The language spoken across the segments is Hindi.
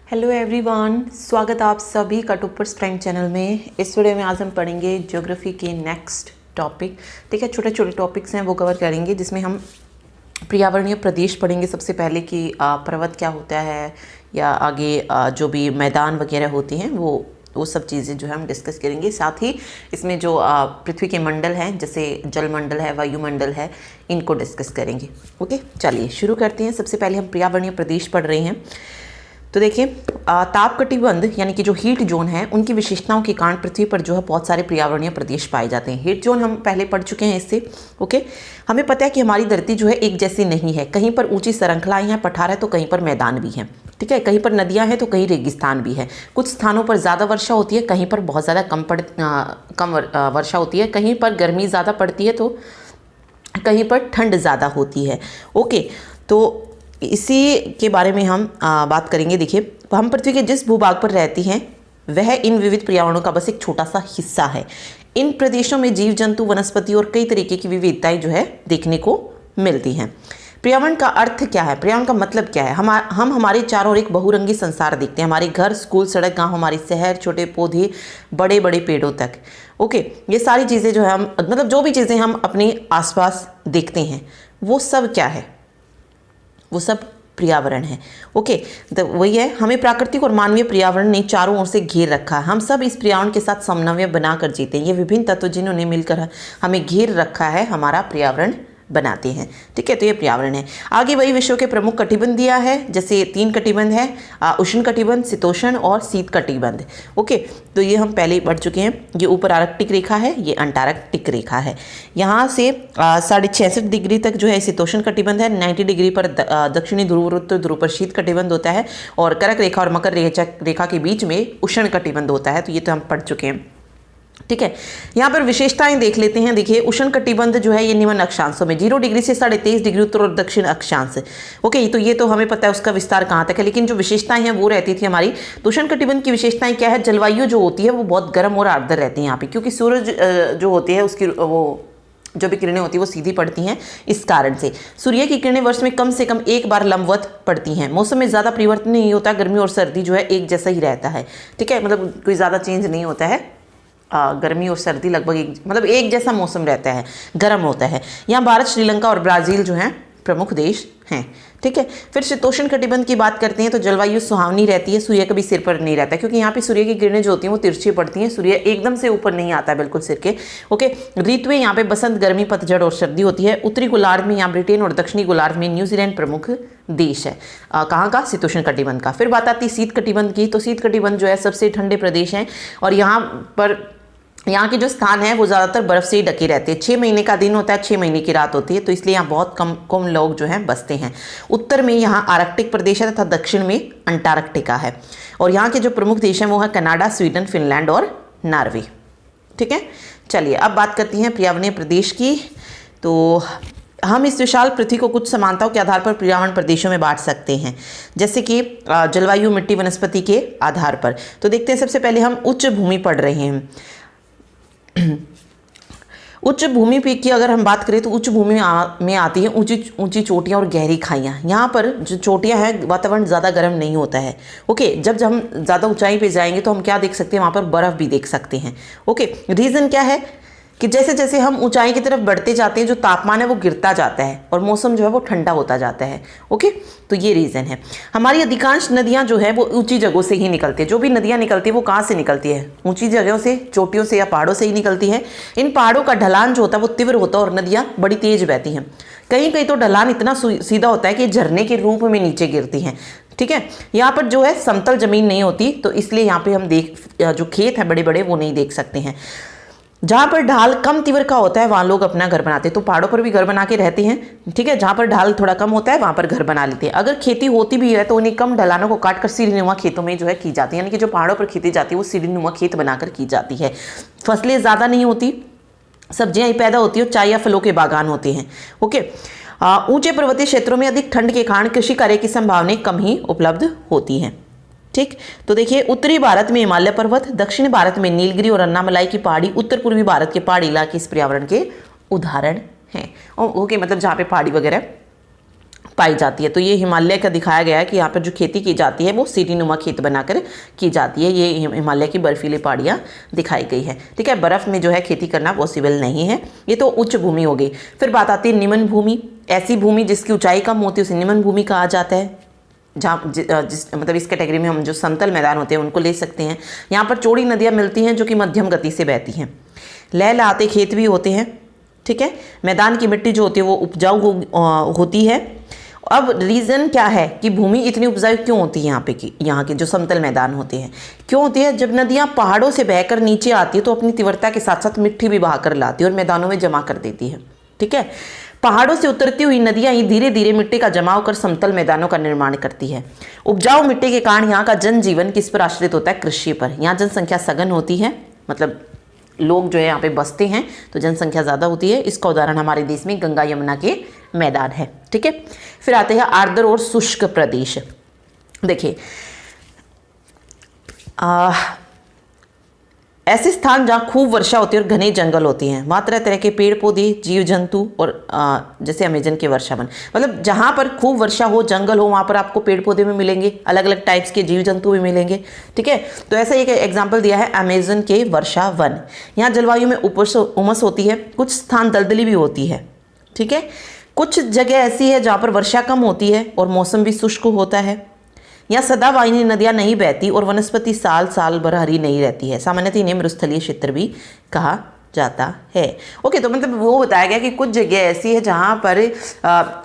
हेलो एवरीवन, स्वागत आप सभी का टॉपर्स प्राइम चैनल में। इस वीडियो में आज हम पढ़ेंगे ज्योग्राफी के नेक्स्ट टॉपिक। ठीक है, छोटे छोटे टॉपिक्स हैं वो कवर करेंगे, जिसमें हम पर्यावरणीय प्रदेश पढ़ेंगे सबसे पहले कि पर्वत क्या होता है, या आगे जो भी मैदान वगैरह होते हैं वो सब चीज़ें जो है हम डिस्कस करेंगे। साथ ही इसमें जो पृथ्वी के मंडल हैं, जैसे जलमंडल है, वायुमंडल है, इनको डिस्कस करेंगे। ओके, चलिए शुरू करते हैं। सबसे पहले हम पर्यावरणीय प्रदेश पढ़ रहे हैं। तो देखिए, ताप कटिबंध यानी कि जो हीट जोन है, उनकी विशेषताओं के कारण पृथ्वी पर जो है बहुत सारे पर्यावरणीय प्रदेश पाए जाते हैं। हीट जोन हम पहले पढ़ चुके हैं इससे। ओके, हमें पता है कि हमारी धरती जो है एक जैसी नहीं है। कहीं पर ऊंची श्रृंखलाएं हैं, पठार है, तो कहीं पर मैदान भी हैं। ठीक है, कहीं पर नदियां हैं तो कहीं रेगिस्तान भी है। कुछ स्थानों पर ज़्यादा वर्षा होती है, कहीं पर बहुत ज़्यादा कम वर्षा होती है। कहीं पर गर्मी ज़्यादा पड़ती है तो कहीं पर ठंड ज़्यादा होती है। ओके, तो इसी के बारे में हम बात करेंगे। देखिए, हम पृथ्वी के जिस भूभाग पर रहती हैं वह इन विविध पर्यावरणों का बस एक छोटा सा हिस्सा है। इन प्रदेशों में जीव जंतु, वनस्पति और कई तरीके की विविधताएं जो है देखने को मिलती हैं। पर्यावरण का अर्थ क्या है, पर्यावरण का मतलब क्या है? हम हमारे चारों ओर एक बहुरंगी संसार देखते हैं। हमारे घर, स्कूल, सड़क, गांव, हमारे शहर, छोटे पौधे, बड़े बड़े पेड़ों तक। ओके, ये सारी चीज़ें जो है हम मतलब जो भी चीज़ें हम अपने आसपास देखते हैं वो सब क्या है? वो सब पर्यावरण है। ओके, तो वही है, हमें प्राकृतिक और मानवीय पर्यावरण ने चारों ओर से घेर रखा है। हम सब इस पर्यावरण के साथ समन्वय बनाकर जीते हैं। ये विभिन्न तत्व जिन्होंने मिलकर हमें घेर रखा है, हमारा पर्यावरण बनाते हैं। ठीक है, तो ये पर्यावरण है। आगे वही विश्व के प्रमुख कटिबंध दिया है, जैसे 3 कटिबंध है, उष्ण कटिबंध, शीतोष्ण और शीत कटिबंध। ओके, तो ये हम पहले ही पढ़ चुके हैं। ये ऊपर आर्कटिक रेखा है, ये अंटार्कटिक रेखा है। यहाँ से 66.5 डिग्री तक जो है शीतोष्ण कटिबंध है। 90 डिग्री पर दक्षिणी ध्रुव और उत्तर ध्रुव पर शीत कटिबंध होता है, और कर्क रेखा और मकर रेखा के बीच में उष्ण कटिबंध होता है। तो ये तो हम पढ़ चुके हैं। ठीक है, यहाँ पर विशेषताएं देख लेते हैं। देखिए, उष्ण कटिबंध जो है ये निम्न अक्षांशों में 0 डिग्री से 23.5 डिग्री उत्तर और दक्षिण अक्षांश। ओके, तो ये तो हमें पता है उसका विस्तार कहाँ तक है, लेकिन जो विशेषताएं हैं वो रहती थी हमारी। तो उष्ण कटिबंध की विशेषताएं क्या है? जलवायु जो होती है वो बहुत गर्म और आर्द्र रहती है यहाँ पे, क्योंकि सूरज जो होती है उसकी वो जो भी किरणें होती हैं वो सीधी पड़ती हैं। इस कारण से सूर्य की किरणें वर्ष में कम से कम एक बार लंबवत पड़ती हैं। मौसम में ज़्यादा परिवर्तन नहीं होता, गर्मी और सर्दी जो है एक जैसा ही रहता है। ठीक है, मतलब कोई ज़्यादा चेंज नहीं होता है। गर्मी और सर्दी लगभग एक जैसा मौसम रहता है, गर्म होता है। यहाँ भारत, श्रीलंका और ब्राज़ील जो हैं प्रमुख देश हैं। ठीक है, फिर शीतोष्ण कटिबंध की बात करते हैं तो जलवायु सुहावनी रहती है। सूर्य कभी सिर पर नहीं रहता, क्योंकि यहाँ पे सूर्य की किरणें जो होती हैं वो तिरछी पड़ती हैं। सूर्य एकदम से ऊपर नहीं आता है बिल्कुल सिर के। ओके, ऋतुएं यहाँ पे बसंत, गर्मी, पतझड़ और सर्दी होती है। उत्तरी गोलार्ध में यहाँ ब्रिटेन और दक्षिणी गोलार्ध में न्यूजीलैंड प्रमुख देश है। कहाँ का? शीतोष्ण कटिबंध का। फिर बात आती है शीत कटिबंध की। तो शीत कटिबंध जो है सबसे ठंडे प्रदेश हैं, और यहाँ के जो स्थान है वो ज़्यादातर बर्फ़ से ही ढके रहते हैं। 6 महीने का दिन होता है, 6 महीने की रात होती है, तो इसलिए यहाँ बहुत कम लोग जो हैं बसते हैं। उत्तर में यहाँ आर्कटिक प्रदेश है तथा दक्षिण में अंटार्कटिका है। और यहाँ के जो प्रमुख देश हैं वो है कनाडा, स्वीडन, फिनलैंड और नॉर्वे। ठीक है, चलिए अब बात करती हैं पर्यावरणीय प्रदेश की। तो हम इस विशाल पृथ्वी को कुछ समानताओं के आधार पर पर्यावरण प्रदेशों में बांट सकते हैं, जैसे कि जलवायु, मिट्टी, वनस्पति के आधार पर। तो देखते हैं, सबसे पहले हम उच्च भूमि पढ़ रहे हैं। उच्च भूमि पे की अगर हम बात करें तो उच्च भूमि में आती है ऊंची चोटियां और गहरी खाइयां। यहाँ पर जो चोटियां हैं वातावरण ज़्यादा गर्म नहीं होता है। ओके, जब हम ज़्यादा ऊंचाई पे जाएंगे तो हम क्या देख सकते हैं? वहाँ पर बर्फ़ भी देख सकते हैं। ओके, रीज़न क्या है कि जैसे जैसे हम ऊंचाई की तरफ बढ़ते जाते हैं जो तापमान है वो गिरता जाता है और मौसम जो है वो ठंडा होता जाता है। ओके, तो ये रीज़न है। हमारी अधिकांश नदियां जो है वो ऊंची जगहों से ही निकलती है। जो भी नदियां निकलती है वो कहाँ से निकलती है? ऊंची जगहों से, चोटियों से या पहाड़ों से ही निकलती है। इन पहाड़ों का ढलान जो होता है वो तीव्र होता है और नदियाँ बड़ी तेज बहती हैं। कहीं कहीं तो ढलान इतना सीधा होता है कि झरने के रूप में नीचे गिरती हैं। ठीक है, यहाँ पर जो है समतल जमीन नहीं होती, तो इसलिए यहाँ पे हम जो खेत हैं बड़े बड़े वो नहीं देख सकते हैं। जहाँ पर ढाल कम तीव्र का होता है वहाँ लोग अपना घर बनाते हैं, तो पहाड़ों पर भी घर बना के रहते हैं। ठीक है, जहाँ पर ढाल थोड़ा कम होता है वहाँ पर घर बना लेते हैं। अगर खेती होती भी है तो उन्हें कम ढलानों को काटकर सीढ़ीनुमा खेतों में जो है की जाती है, यानी कि जो पहाड़ों पर खेती जाती है वो सीढ़ीनुमा खेत बनाकर की जाती है। फसलें ज़्यादा नहीं होती, सब्जियाँ ही पैदा होती है, चाय या फलों के बागान होते हैं। ओके, ऊंचे पर्वतीय क्षेत्रों में अधिक ठंड के कारण कृषि कार्य की संभावनाएं कम ही उपलब्ध होती हैं। ठीक, तो देखिए, उत्तरी भारत में हिमालय पर्वत, दक्षिण भारत में नीलगिरी और अन्नामलाई की पहाड़ी, उत्तर पूर्वी भारत के पहाड़ी इलाके इस पर्यावरण के उदाहरण हैं। ओके, मतलब जहाँ पे पहाड़ी वगैरह पाई जाती है। तो ये हिमालय का दिखाया गया है कि यहाँ पर जो खेती की जाती है वो सीढ़ीनुमा खेत बनाकर की जाती है। ये हिमालय की बर्फीली पहाड़ियाँ दिखाई गई है। ठीक है, बर्फ़ में जो है खेती करना पॉसिबल नहीं है। ये तो उच्च भूमि हो गई। फिर बात आती है निम्न भूमि। ऐसी भूमि जिसकी ऊंचाई कम होती है उसे निम्न भूमि कहा जाता है। जहाँ मतलब इस कैटेगरी में हम जो समतल मैदान होते हैं उनको ले सकते हैं। यहाँ पर चौड़ी नदियाँ मिलती हैं जो कि मध्यम गति से बहती हैं। लहलहाते खेत भी होते हैं। ठीक है, मैदान की मिट्टी जो होती है वो उपजाऊ होती है। अब रीज़न क्या है कि भूमि इतनी उपजाऊ क्यों होती है यहाँ पे कि यहाँ के जो समतल मैदान होते हैं क्यों होती है? जब नदियाँ पहाड़ों से बहकर नीचे आती है तो अपनी तीव्रता के साथ साथ मिट्टी भी बहा कर लाती है और मैदानों में जमा कर देती है। ठीक है, पहाड़ों से उतरती हुई नदियाँ ही धीरे धीरे मिट्टी का जमाव कर समतल मैदानों का निर्माण करती है। उपजाऊ मिट्टी के कारण यहाँ का जनजीवन किस पर आश्रित होता है? कृषि पर। यहाँ जनसंख्या सघन होती है, मतलब लोग जो है यहाँ पे बसते हैं तो जनसंख्या ज़्यादा होती है। इसका उदाहरण हमारे देश में गंगा यमुना के मैदान है। ठीक है, फिर आते हैं आर्द्र और शुष्क प्रदेश। देखिए ऐसे स्थान जहाँ खूब वर्षा होती है और घने जंगल होते हैं, वहाँ तरह तरह के पेड़ पौधे, जीव जंतु और जैसे अमेजन के वर्षा वन, मतलब जहाँ पर खूब वर्षा हो, जंगल हो, वहाँ पर आपको पेड़ पौधे भी मिलेंगे, अलग अलग टाइप्स के जीव जंतु भी मिलेंगे। ठीक है, तो ऐसा एक एग्जाम्पल दिया है अमेजन के वर्षा वन। यहाँ जलवायु में उमस होती है, कुछ स्थान दलदली भी होती है। ठीक है, कुछ जगह ऐसी है जहाँ पर वर्षा कम होती है और मौसम भी शुष्क होता है। यहाँ सदाबहार नदियाँ नहीं बहती और वनस्पति साल साल भर हरी नहीं रहती है। सामान्यतः इन्हें मरुस्थलीय क्षेत्र भी कहा जाता है। ओके, तो मतलब वो बताया गया कि कुछ जगह ऐसी है जहाँ पर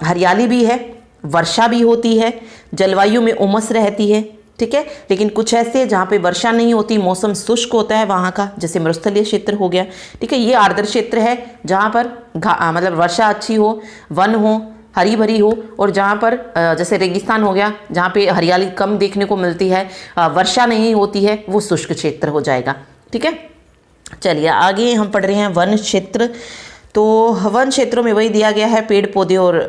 हरियाली भी है, वर्षा भी होती है, जलवायु में उमस रहती है। ठीक है, लेकिन कुछ ऐसे जहाँ पे वर्षा नहीं होती, मौसम शुष्क होता है वहाँ का, जैसे मरुस्थलीय क्षेत्र हो गया। ठीक है, ये आर्द्र क्षेत्र है जहाँ पर मतलब वर्षा अच्छी हो, वन हो, हरी भरी हो, और जहाँ पर जैसे रेगिस्तान हो गया जहाँ पे हरियाली कम देखने को मिलती है, वर्षा नहीं होती है, वो शुष्क क्षेत्र हो जाएगा। ठीक है, चलिए आगे हम पढ़ रहे हैं वन क्षेत्र। तो वन क्षेत्रों में वही दिया गया है, पेड़ पौधे और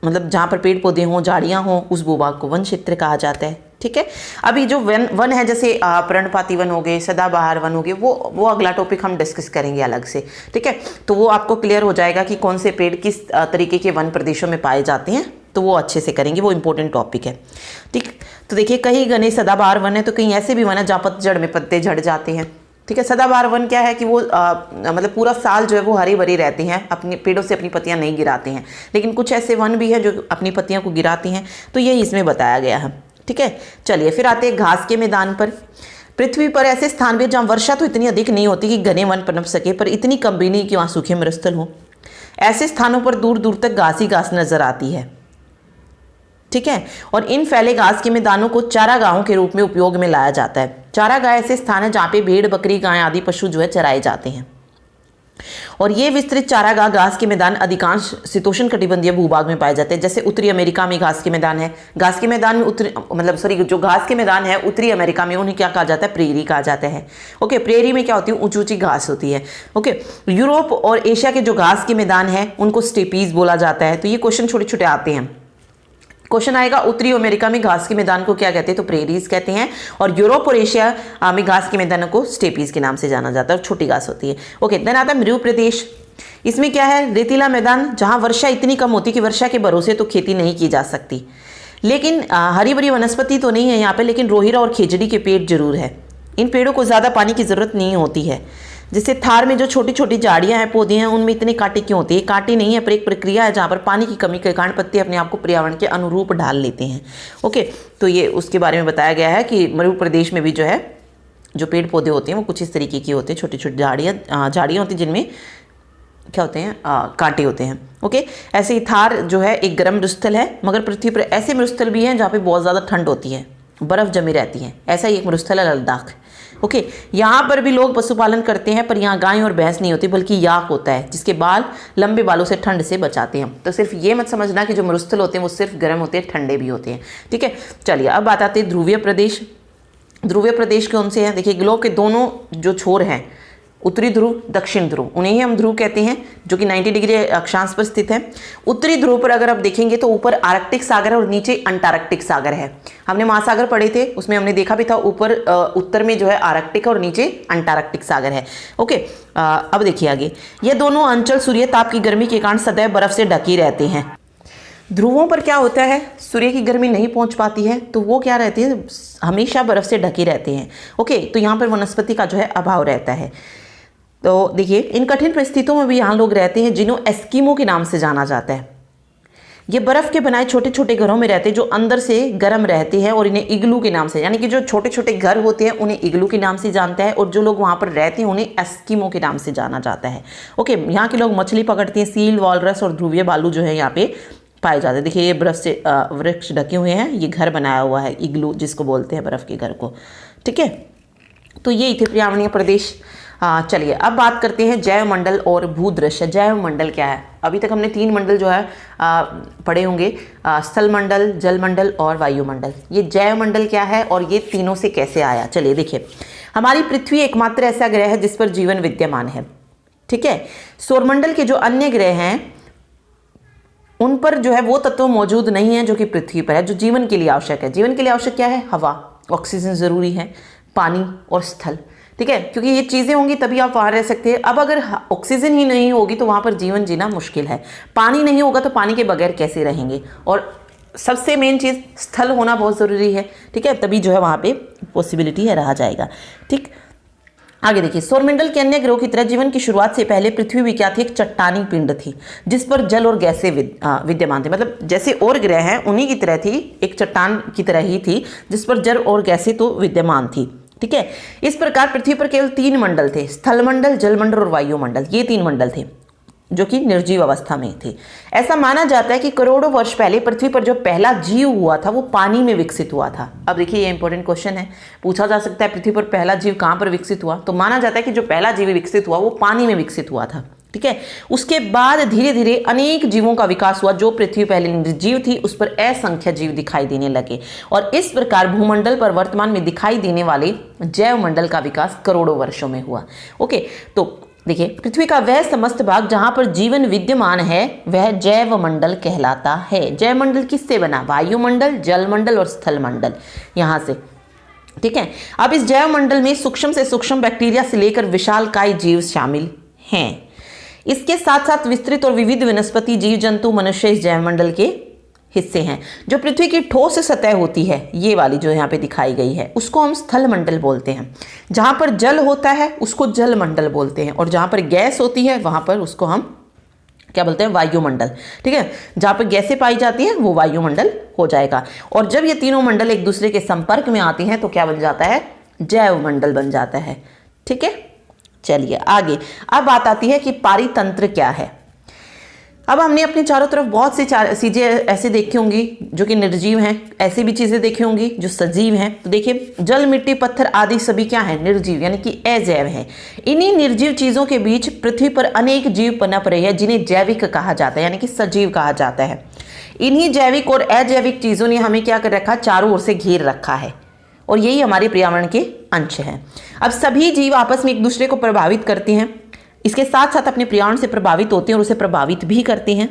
मतलब जहाँ पर पेड़ पौधे हों, झाड़ियाँ हों, उस भूभाग को वन क्षेत्र कहा जाता है। ठीक है, अभी जो वन है जैसे पर्णपाती वन हो गए, सदाबहार वन हो गए, वो अगला टॉपिक हम डिस्कस करेंगे अलग से। ठीक है, तो वो आपको क्लियर हो जाएगा कि कौन से पेड़ किस तरीके के वन प्रदेशों में पाए जाते हैं, तो वो अच्छे से करेंगे, वो इंपॉर्टेंट टॉपिक है। ठीक, तो देखिए कहीं घने सदाबहार वन है तो कहीं ऐसे भी वन है जहाँ पतझड़ में पत्ते झड़ जाते हैं। ठीक है, सदाबहार वन क्या है कि वो मतलब पूरा साल जो है वो हरी भरी रहती हैं, अपने पेड़ों से अपनी पत्तियां नहीं गिराते हैं। लेकिन कुछ ऐसे वन भी हैं जो अपनी पत्तियां को गिराती हैं, तो यही इसमें बताया गया है। ठीक है, चलिए फिर आते हैं घास के मैदान पर। पृथ्वी पर ऐसे स्थान भी जहाँ वर्षा तो इतनी अधिक नहीं होती कि घने वन पनप सके, पर इतनी कम भी नहीं कि वहाँ सूखे मरुस्थल हो। ऐसे स्थानों पर दूर दूर तक घास ही घास नजर आती है। ठीक है, और इन फैले घास के मैदानों को चारागाहों के रूप में उपयोग में लाया जाता है। चारागाह ऐसे स्थान है जहाँ पे भेड़, बकरी, गाय आदि पशु जो है चराए जाते हैं। और ये विस्तृत चारागाह घास के मैदान अधिकांश शीतोष्ण कटिबंधीय भूभाग में पाए जाते हैं। जैसे उत्तरी अमेरिका में घास के मैदान है, घास के मैदान में जो घास के मैदान है उत्तरी अमेरिका में, उन्हें क्या कहा जाता है? प्रेरी कहा जाता है। ओके, प्रेरी में क्या होती है? ऊंची ऊंची घास होती है। ओके, यूरोप और एशिया के जो घास के मैदान है उनको स्टेपीज बोला जाता है। तो ये क्वेश्चन छोटे छोटे आते हैं। क्वेश्चन आएगा उत्तरी अमेरिका में घास के मैदान को क्या कहते हैं? तो प्रेरीज कहते हैं। और यूरोप और एशिया में घास के मैदानों को स्टेपीज के नाम से जाना जाता है, और छोटी घास होती है। ओके, देन आता है मृु प्रदेश। इसमें क्या है? रेतीला मैदान, जहां वर्षा इतनी कम होती कि वर्षा के भरोसे तो खेती नहीं की जा सकती। लेकिन हरी भरी वनस्पति तो नहीं है यहाँ पे, लेकिन रोहिरा और खेजड़ी के पेड़ जरूर है। इन पेड़ों को ज़्यादा पानी की ज़रूरत नहीं होती है। जैसे थार में जो छोटी छोटी झाड़ियाँ हैं, पौधे हैं, उनमें इतने कांटे क्यों होते हैं? कांटे नहीं है, पर एक प्रक्रिया है जहाँ पर पानी की कमी के कारण पत्ते अपने आप को पर्यावरण के अनुरूप ढाल लेते हैं। ओके, तो ये उसके बारे में बताया गया है कि मरु प्रदेश में भी जो है जो पेड़ पौधे होते हैं वो कुछ इस तरीके के होते हैं, छोटी छोटी झाड़ियाँ होती हैं जिनमें क्या होते हैं? कांटे होते हैं। ओके, ऐसे ही थार जो है एक गर्म मरुस्थल है, मगर पृथ्वी पर ऐसे मरुस्थल भी हैं जहाँ पे बहुत ज़्यादा ठंड होती है, बर्फ़ जमी रहती है। ऐसा ही एक मरुस्थल है लद्दाख। ओके, यहाँ पर भी लोग पशुपालन करते हैं, पर यहाँ गाय और भैंस नहीं होती, बल्कि याक होता है जिसके बाल लंबे बालों से ठंड से बचाते हैं। तो सिर्फ ये मत समझना कि जो मरुस्थल होते हैं वो सिर्फ गर्म होते हैं, ठंडे भी होते हैं। ठीक है, चलिए अब बात आते हैं ध्रुवीय प्रदेश। ध्रुवीय प्रदेश कौन से हैं? देखिए, ग्लोब के दोनों जो छोर हैं, उत्तरी ध्रुव, दक्षिण ध्रुव, उन्हें ही हम ध्रुव कहते हैं, जो कि 90 डिग्री अक्षांश पर स्थित है। उत्तरी ध्रुव पर अगर आप देखेंगे तो ऊपर आर्कटिक सागर है और नीचे अंटार्कटिक सागर है। हमने महासागर पढ़े थे, उसमें हमने देखा भी था ऊपर उत्तर में जो है आर्कटिक और नीचे अंटार्कटिक सागर है। ओके, अब देखिए आगे, ये दोनों अंचल सूर्य ताप की गर्मी के कारण सदैव बर्फ से ढके रहते हैं। ध्रुवों पर क्या होता है, सूर्य की गर्मी नहीं पहुंच पाती है, तो वो क्या रहते हैं, हमेशा बर्फ से ढके रहते हैं। ओके, तो यहाँ पर वनस्पति का जो है अभाव रहता है। तो देखिए, इन कठिन परिस्थितियों में भी यहाँ लोग रहते हैं जिन्हें एस्किमो के नाम से जाना जाता है। ये बर्फ के बनाए छोटे छोटे घरों में रहते हैं जो अंदर से गर्म रहते हैं, और इन्हें इग्लू के नाम से, यानी कि जो छोटे छोटे घर होते हैं उन्हें इग्लू के नाम से जानता है, और जो लोग वहाँ पर रहते हैं उन्हें एस्किमो के नाम से जाना जाता है। ओके, यहाँ के लोग मछली पकड़ते हैं, सील, वॉलरस और ध्रुवीय बालू जो है यहाँ पे पाए जाते हैं। देखिए, ये बर्फ से वृक्ष ढके हुए हैं, ये घर बनाया हुआ है, इग्लू जिसको बोलते हैं बर्फ के घर को। ठीक है, तो यही थे पर्यावरणीय प्रदेश। चलिए अब बात करते हैं जैव मंडल और भूदृश्य। जैव मंडल क्या है? अभी तक हमने 3 मंडल जो है पढ़े होंगे, स्थल मंडल, जल मंडल और वायुमंडल। ये जैव मंडल क्या है और ये तीनों से कैसे आया? चलिए देखिए, हमारी पृथ्वी एकमात्र ऐसा ग्रह है जिस पर जीवन विद्यमान है। ठीक है, सौरमंडल के जो अन्य ग्रह हैं उन पर जो है वो तत्व मौजूद नहीं है जो कि पृथ्वी पर है, जो जीवन के लिए आवश्यक है। जीवन के लिए आवश्यक क्या है? हवा, ऑक्सीजन जरूरी है, पानी और स्थल। ठीक है, क्योंकि ये चीज़ें होंगी तभी आप वहाँ रह सकते हैं। अब अगर ऑक्सीजन ही नहीं होगी तो वहाँ पर जीवन जीना मुश्किल है। पानी नहीं होगा तो पानी के बगैर कैसे रहेंगे? और सबसे मेन चीज़ स्थल होना बहुत ज़रूरी है। ठीक है, तभी जो है वहाँ पे पॉसिबिलिटी है, रहा जाएगा। ठीक, आगे देखिए, सौरमंडल के अन्य ग्रहों की तरह जीवन की शुरुआत से पहले पृथ्वी भी क्या थी? एक चट्टानी पिंड थी जिस पर जल और गैसें विद्यमान थे। मतलब जैसे और ग्रह हैं उन्हीं की तरह थी, एक चट्टान की तरह ही थी जिस पर जल और गैसें तो विद्यमान थी। ठीक है, इस प्रकार पृथ्वी पर केवल 3 मंडल थे, स्थल मंडल, जल मंडल और वायुमंडल। ये 3 मंडल थे जो कि निर्जीव अवस्था में थे। ऐसा माना जाता है कि करोड़ों वर्ष पहले पृथ्वी पर जो पहला जीव हुआ था वो पानी में विकसित हुआ था। अब देखिए, ये इंपॉर्टेंट क्वेश्चन है, पूछा जा सकता है पृथ्वी पर पहला जीव कहाँ पर विकसित हुआ? तो माना जाता है कि जो पहला जीव विकसित हुआ वो पानी में विकसित हुआ था। ठीक है, उसके बाद धीरे धीरे अनेक जीवों का विकास हुआ। जो पृथ्वी पहले निर्जीव थी उस पर असंख्य जीव दिखाई देने लगे, और इस प्रकार भूमंडल पर वर्तमान में दिखाई देने वाले जैव मंडल का विकास करोड़ों वर्षों में हुआ। ओके, तो देखिए, पृथ्वी का वह समस्त भाग जहां पर जीवन विद्यमान है वह जैव मंडल कहलाता है। जैव मंडल किससे बना? वायुमंडल, जल मंडल और स्थल मंडल, यहां से। ठीक है, अब इस जैव मंडल में सूक्ष्म से सूक्ष्म बैक्टीरिया से लेकर विशालकाय जीव शामिल हैं। इसके साथ साथ विस्तृत और विविध वनस्पति, जीव जंतु, मनुष्य इस जैव मंडल के हिस्से हैं। जो पृथ्वी की ठोस सतह होती है, ये वाली जो यहाँ पे दिखाई गई है, उसको हम स्थल मंडल बोलते हैं। जहाँ पर जल होता है उसको जल मंडल बोलते हैं, और जहाँ पर गैस होती है वहाँ पर उसको हम क्या बोलते हैं? वायुमंडल। ठीक है, जहाँ पर गैसें पाई जाती हैं वो वायुमंडल हो जाएगा। और जब ये तीनों मंडल एक दूसरे के संपर्क में आते हैं तो क्या बन जाता है? जैव मंडल बन जाता है। ठीक है, चलिए आगे। अब बात आती है कि पारितंत्र क्या है। अब हमने अपने चारों तरफ बहुत सी चीज़ें ऐसे देखी होंगी जो कि निर्जीव हैं, ऐसी भी चीज़ें देखी होंगी जो सजीव हैं। तो देखिए, जल, मिट्टी, पत्थर आदि सभी क्या हैं? निर्जीव, यानी कि अजैव हैं। इन्हीं निर्जीव चीज़ों के बीच पृथ्वी पर अनेक जीव पनप रहे हैं जिन्हें जैविक कहा जाता है, यानी कि सजीव कहा जाता है। इन्हीं जैविक और अजैविक चीज़ों ने हमें क्या कर रखा? चारों ओर से घेर रखा है, और यही हमारे पर्यावरण के अंश हैं। अब सभी जीव आपस में एक दूसरे को प्रभावित करते हैं, इसके साथ साथ अपने पर्यावरण से प्रभावित होते हैं और उसे प्रभावित भी करते हैं।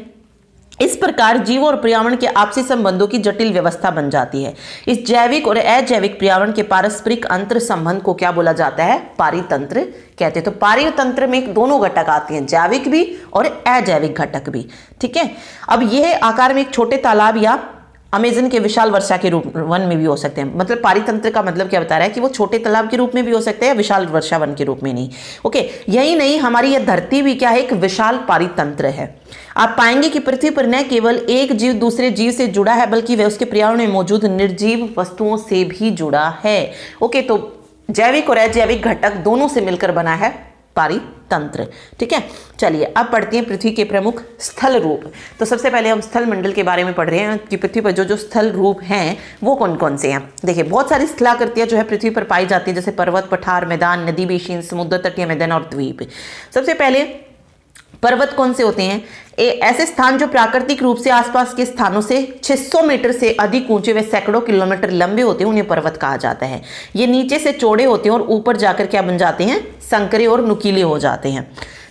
इस प्रकार जीवों और पर्यावरण के आपसी संबंधों की जटिल व्यवस्था बन जाती है। इस जैविक और अजैविक पर्यावरण के पारस्परिक अंतर संबंध को क्या बोला जाता है? पारितंत्र कहते हैं। तो पारितंत्र में दोनों घटक आते हैं, जैविक भी और अजैविक घटक भी। ठीक है, अब यह आकार में एक छोटे तालाब या अमेजन के विशाल वर्षा के रूप वन में भी हो सकते हैं। मतलब पारितंत्र का मतलब क्या बता रहा है कि वो छोटे तालाब के रूप में भी हो सकते हैं, विशाल वर्षा वन के रूप में नहीं। ओके, यही नहीं, हमारी यह धरती भी क्या है? एक विशाल पारितंत्र है। आप पाएंगे कि पृथ्वी पर न केवल एक जीव दूसरे जीव से जुड़ा है बल्कि वह उसके पर्यावरण में मौजूद निर्जीव वस्तुओं से भी जुड़ा है। ओके, तो जैविक और अजैविक घटक दोनों से मिलकर बना है पारितंत्र। ठीक है, चलिए अब पढ़ते हैं पृथ्वी के प्रमुख स्थल रूप। तो सबसे पहले हम स्थल मंडल के बारे में पढ़ रहे हैं कि पृथ्वी पर जो जो स्थल रूप हैं वो कौन कौन से हैं। देखिए, बहुत सारी स्थलाकृतियां जो है पृथ्वी पर पाई जाती है, जैसे पर्वत, पठार, मैदान, नदी बेसिन, समुद्र तटीय मैदान और द्वीप। सबसे पहले पर्वत कौन से होते हैं? ऐसे स्थान जो प्राकृतिक रूप से आसपास के स्थानों से 600 मीटर से अधिक ऊंचे व सैकड़ों किलोमीटर लंबे होते हैं, उन्हें पर्वत कहा जाता है। ये नीचे से चौड़े होते हैं और ऊपर जाकर क्या बन जाते हैं? संकरे और नुकीले हो जाते हैं।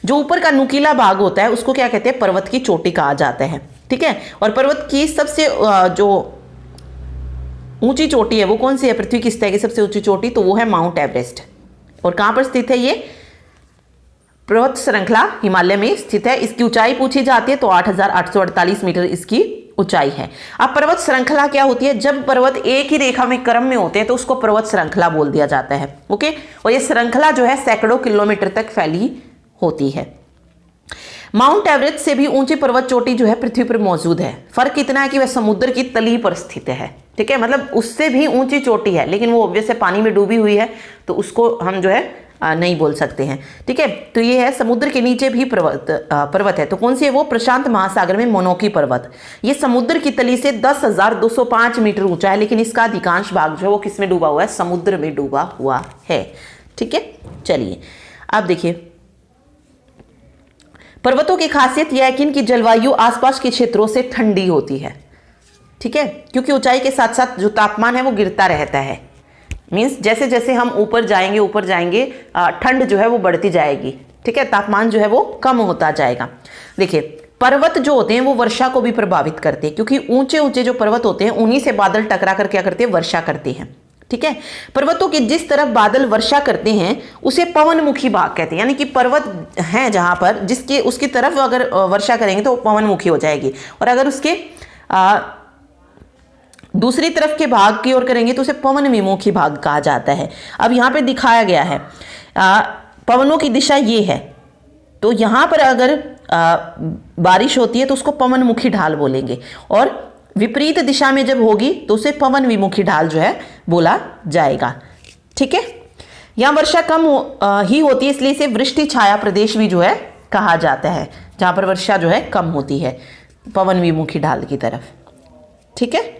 जो ऊपर का नुकीला भाग होता है उसको क्या कहते हैं? पर्वत की चोटी कहा जाता है। ठीक है, और पर्वत की सबसे जो ऊंची चोटी है वो कौन सी है? पृथ्वी की सतह की सबसे ऊंची चोटी, तो वो है माउंट एवरेस्ट। और कहां पर स्थित है ये? पर्वत श्रृंखला हिमालय में स्थित है। इसकी ऊंचाई पूछी जाती है तो 8,848 मीटर इसकी ऊंचाई है। अब पर्वत श्रृंखला क्या होती है? जब पर्वत एक ही रेखा में क्रम में होते हैं तो उसको पर्वत श्रृंखला बोल दिया जाता है। ओके, और ये श्रृंखला जो है सैकड़ों किलोमीटर तक फैली होती है। माउंट एवरेस्ट से भी ऊंची पर्वत चोटी जो है पृथ्वी पर मौजूद है। फर्क इतना है कि वह समुद्र की तली पर स्थित है। ठीक है, मतलब उससे भी ऊंची चोटी है, लेकिन वो ऑब्वियस पानी में डूबी हुई है तो उसको हम जो है नहीं बोल सकते हैं। ठीक है, तो ये है समुद्र के नीचे भी पर्वत है। तो कौन सी है वो? प्रशांत महासागर में मोनोकी पर्वत। ये समुद्र की तली से 10,205 मीटर ऊंचा है, लेकिन इसका अधिकांश भाग जो है वो किस में डूबा हुआ है? समुद्र में डूबा हुआ है। ठीक है, चलिए अब देखिए, पर्वतों की खासियत यह है कि इनकी जलवायु आसपास के क्षेत्रों से ठंडी होती है। ठीक है, क्योंकि ऊंचाई के साथ साथ जो तापमान है वो गिरता रहता है। मीन्स जैसे जैसे हम ऊपर जाएंगे ठंड जो है वो बढ़ती जाएगी। ठीक है, तापमान जो है वो कम होता जाएगा। देखिए, पर्वत जो होते हैं वो वर्षा को भी प्रभावित करते हैं, क्योंकि ऊंचे ऊंचे जो पर्वत होते हैं उन्हीं से बादल टकरा कर क्या करते हैं? वर्षा करते हैं। ठीक है, पर्वतों के जिस तरफ बादल वर्षा करते हैं उसे पवनमुखी भाग कहते हैं। यानी कि पर्वत हैं जहां पर जिसके उसकी तरफ अगर वर्षा करेंगे तो पवनमुखी हो जाएगी, और अगर उसके दूसरी तरफ के भाग की ओर करेंगे तो उसे पवन विमुखी भाग कहा जाता है। अब यहाँ पे दिखाया गया है पवनों की दिशा ये है, तो यहाँ पर अगर बारिश होती है तो उसको पवनमुखी ढाल बोलेंगे, और विपरीत दिशा में जब होगी तो उसे पवन विमुखी ढाल जो है बोला जाएगा। ठीक है, यहाँ वर्षा कम ही होती है, इसलिए इसे वृष्टि छाया प्रदेश भी जो है कहा जाता है, जहाँ पर वर्षा जो है कम होती है पवन विमुखी ढाल की तरफ। ठीक है,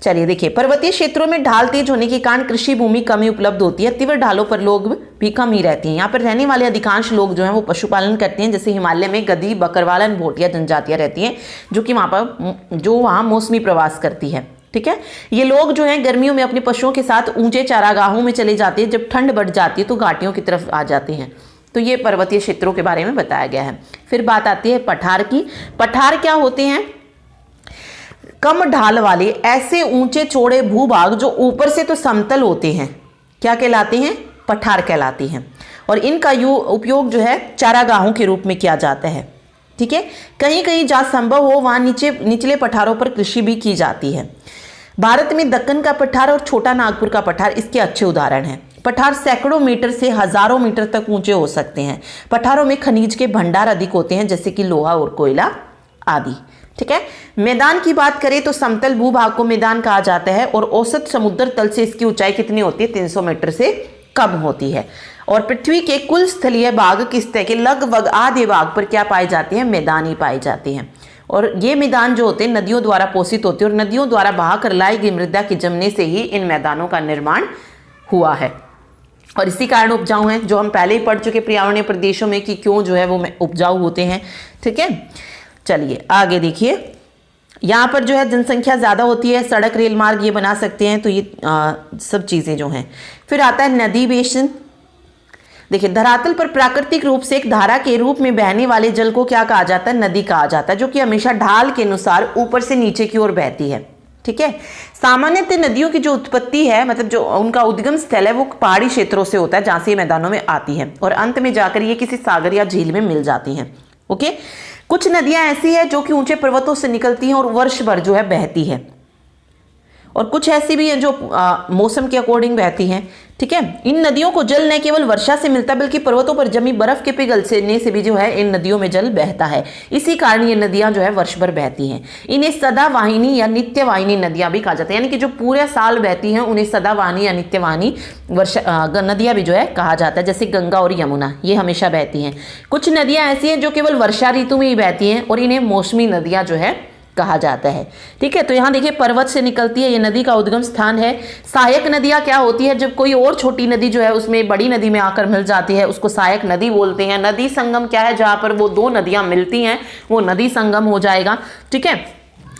चलिए देखिए, पर्वतीय क्षेत्रों में ढाल तेज होने के कारण कृषि भूमि कम ही उपलब्ध होती है। तीव्र ढालों पर लोग भी कम ही रहते हैं। यहाँ पर रहने वाले अधिकांश लोग जो हैं वो पशुपालन करते हैं। जैसे हिमालय में गद्दी, बकरवाल, भोटिया जनजातियां रहती हैं जो कि वहाँ मौसमी प्रवास करती है। ठीक है, ये लोग जो हैं गर्मियों में अपने पशुओं के साथ ऊंचे चारागाहों में चले जाते हैं। जब ठंड बढ़ जाती है तो घाटियों की तरफ आ जाते हैं। तो ये पर्वतीय क्षेत्रों के बारे में बताया गया है। फिर बात आती है पठार की। पठार क्या होते हैं? कम ढाल वाले ऐसे ऊंचे चौड़े भूभाग जो ऊपर से तो समतल होते हैं, क्या कहलाते हैं? पठार कहलाते हैं। और इनका उपयोग जो है चारागाहों के रूप में किया जाता है। ठीक है, कहीं कहीं जहाँ संभव हो वहाँ निचले पठारों पर कृषि भी की जाती है। भारत में दक्कन का पठार और छोटा नागपुर का पठार इसके अच्छे उदाहरण हैं। पठार सैकड़ों मीटर से हजारों मीटर तक ऊंचे हो सकते हैं। पठारों में खनिज के भंडार अधिक होते हैं, जैसे कि लोहा और कोयला आदि। ठीक है, मैदान की बात करें तो समतल भूभाग को मैदान कहा जाता है, और औसत समुद्र तल से इसकी ऊंचाई कितनी होती है? 300 मीटर से कम होती है। और पृथ्वी के कुल स्थलीय भाग की सतह के लगभग आधे भाग पर क्या पाए जाते हैं? मैदान ही पाए जाते हैं। और ये मैदान जो होते हैं नदियों द्वारा पोषित होते हैं, और नदियों द्वारा बहाकर लाई गई मृदा के जमने से ही इन मैदानों का निर्माण हुआ है, और इसी कारण उपजाऊ हैं, जो हम पहले ही पढ़ चुके पर्यावरणीय प्रदेशों में कि क्यों जो है वो उपजाऊ होते हैं। ठीक है, चलिए आगे देखिए, यहाँ पर जो है जनसंख्या ज़्यादा होती है, सड़क रेल मार्ग ये बना सकते हैं, तो ये सब चीज़ें जो हैं। फिर आता है नदी बेसिन। देखिए, धरातल पर प्राकृतिक रूप से एक धारा के रूप में बहने वाले जल को क्या कहा जाता है? नदी कहा जाता है, जो कि हमेशा ढाल के अनुसार ऊपर से नीचे की ओर बहती है। ठीक है, सामान्यतः नदियों की जो उत्पत्ति है, मतलब जो उनका उद्गम स्थल है, वो पहाड़ी क्षेत्रों से होता है, जहाँ से ये मैदानों में आती है, और अंत में जाकर ये किसी सागर या झील में मिल जाती हैं। ओके, कुछ नदियां ऐसी है जो कि ऊंचे पर्वतों से निकलती हैं और वर्ष भर जो है बहती है, और कुछ ऐसी भी हैं जो मौसम के अकॉर्डिंग बहती हैं। ठीक है, इन नदियों को जल न केवल वर्षा से मिलता है बल्कि पर्वतों पर जमी बर्फ के पिघलने से भी जो है इन नदियों में जल बहता है। इसी कारण ये नदियां जो है वर्ष भर बहती हैं। इन्हें सदावाहिनी या नित्यवाहिनी नदियां भी कहा जाता है, यानी कि जो पूरे साल बहती हैं उन्हें सदावाहिनी या नित्यवाहिनी नदियां भी जो है कहा जाता है। जैसे गंगा और यमुना, ये हमेशा बहती हैं। कुछ नदियां ऐसी हैं जो केवल वर्षा ऋतु में ही बहती हैं, और इन्हें मौसमी नदियां जो है कहा जाता है। ठीक है, तो यहाँ देखिए पर्वत से निकलती है, ये नदी का उद्गम स्थान है। सहायक नदियाँ क्या होती है? जब कोई और छोटी नदी जो है उसमें बड़ी नदी में आकर मिल जाती है, उसको सहायक नदी बोलते हैं। नदी संगम क्या है? जहाँ पर वो दो नदियाँ मिलती हैं वो नदी संगम हो जाएगा। ठीक है,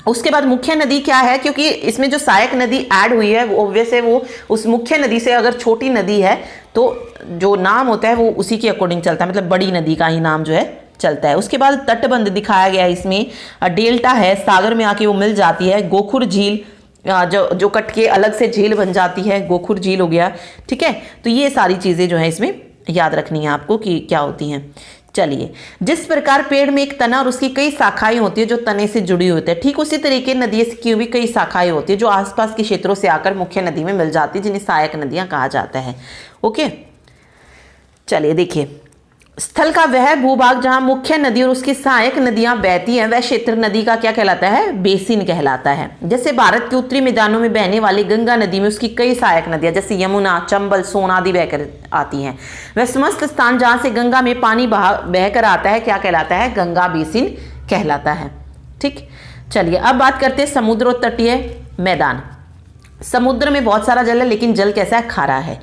उसके बाद मुख्य नदी क्या है? क्योंकि इसमें जो सहायक नदी ऐड हुई है वो ऑब्वियस है, वो उस मुख्य नदी से अगर छोटी नदी है तो जो नाम होता है वो उसी के अकॉर्डिंग चलता है, मतलब बड़ी नदी का ही नाम जो है चलता है। उसके बाद तटबंध दिखाया गया है, इसमें डेल्टा है, सागर में आके वो मिल जाती है। गोखुर झील जो कट के अलग से झील बन जाती है, गोखुर झील हो गया। ठीक है, तो ये सारी चीज़ें जो है इसमें याद रखनी है आपको कि क्या होती हैं। चलिए, जिस प्रकार पेड़ में एक तना और उसकी कई शाखाएं होती है जो तने से जुड़ी होती है, ठीक उसी तरीके नदी की भी कई शाखाएं होती है जो आसपास के क्षेत्रों से आकर मुख्य नदी में मिल जाती है, जिन्हें सहायक नदियां कहा जाता है। ओके, चलिए देखिए, स्थल का वह भूभाग जहां मुख्य नदी और उसकी सहायक नदियां बहती हैं वह क्षेत्र नदी का क्या कहलाता है? बेसिन कहलाता है। जैसे भारत के उत्तरी मैदानों में बहने वाली गंगा नदी में उसकी कई सहायक नदियां जैसे यमुना, चंबल, सोन आदि बहकर आती हैं। वह समस्त स्थान जहां से गंगा में पानी बहकर आता है क्या कहलाता है? गंगा बेसिन कहलाता है। ठीक, चलिए अब बात करते हैं समुद्र और तटीय मैदान। समुद्र में बहुत सारा जल है, लेकिन जल कैसा है? खारा है।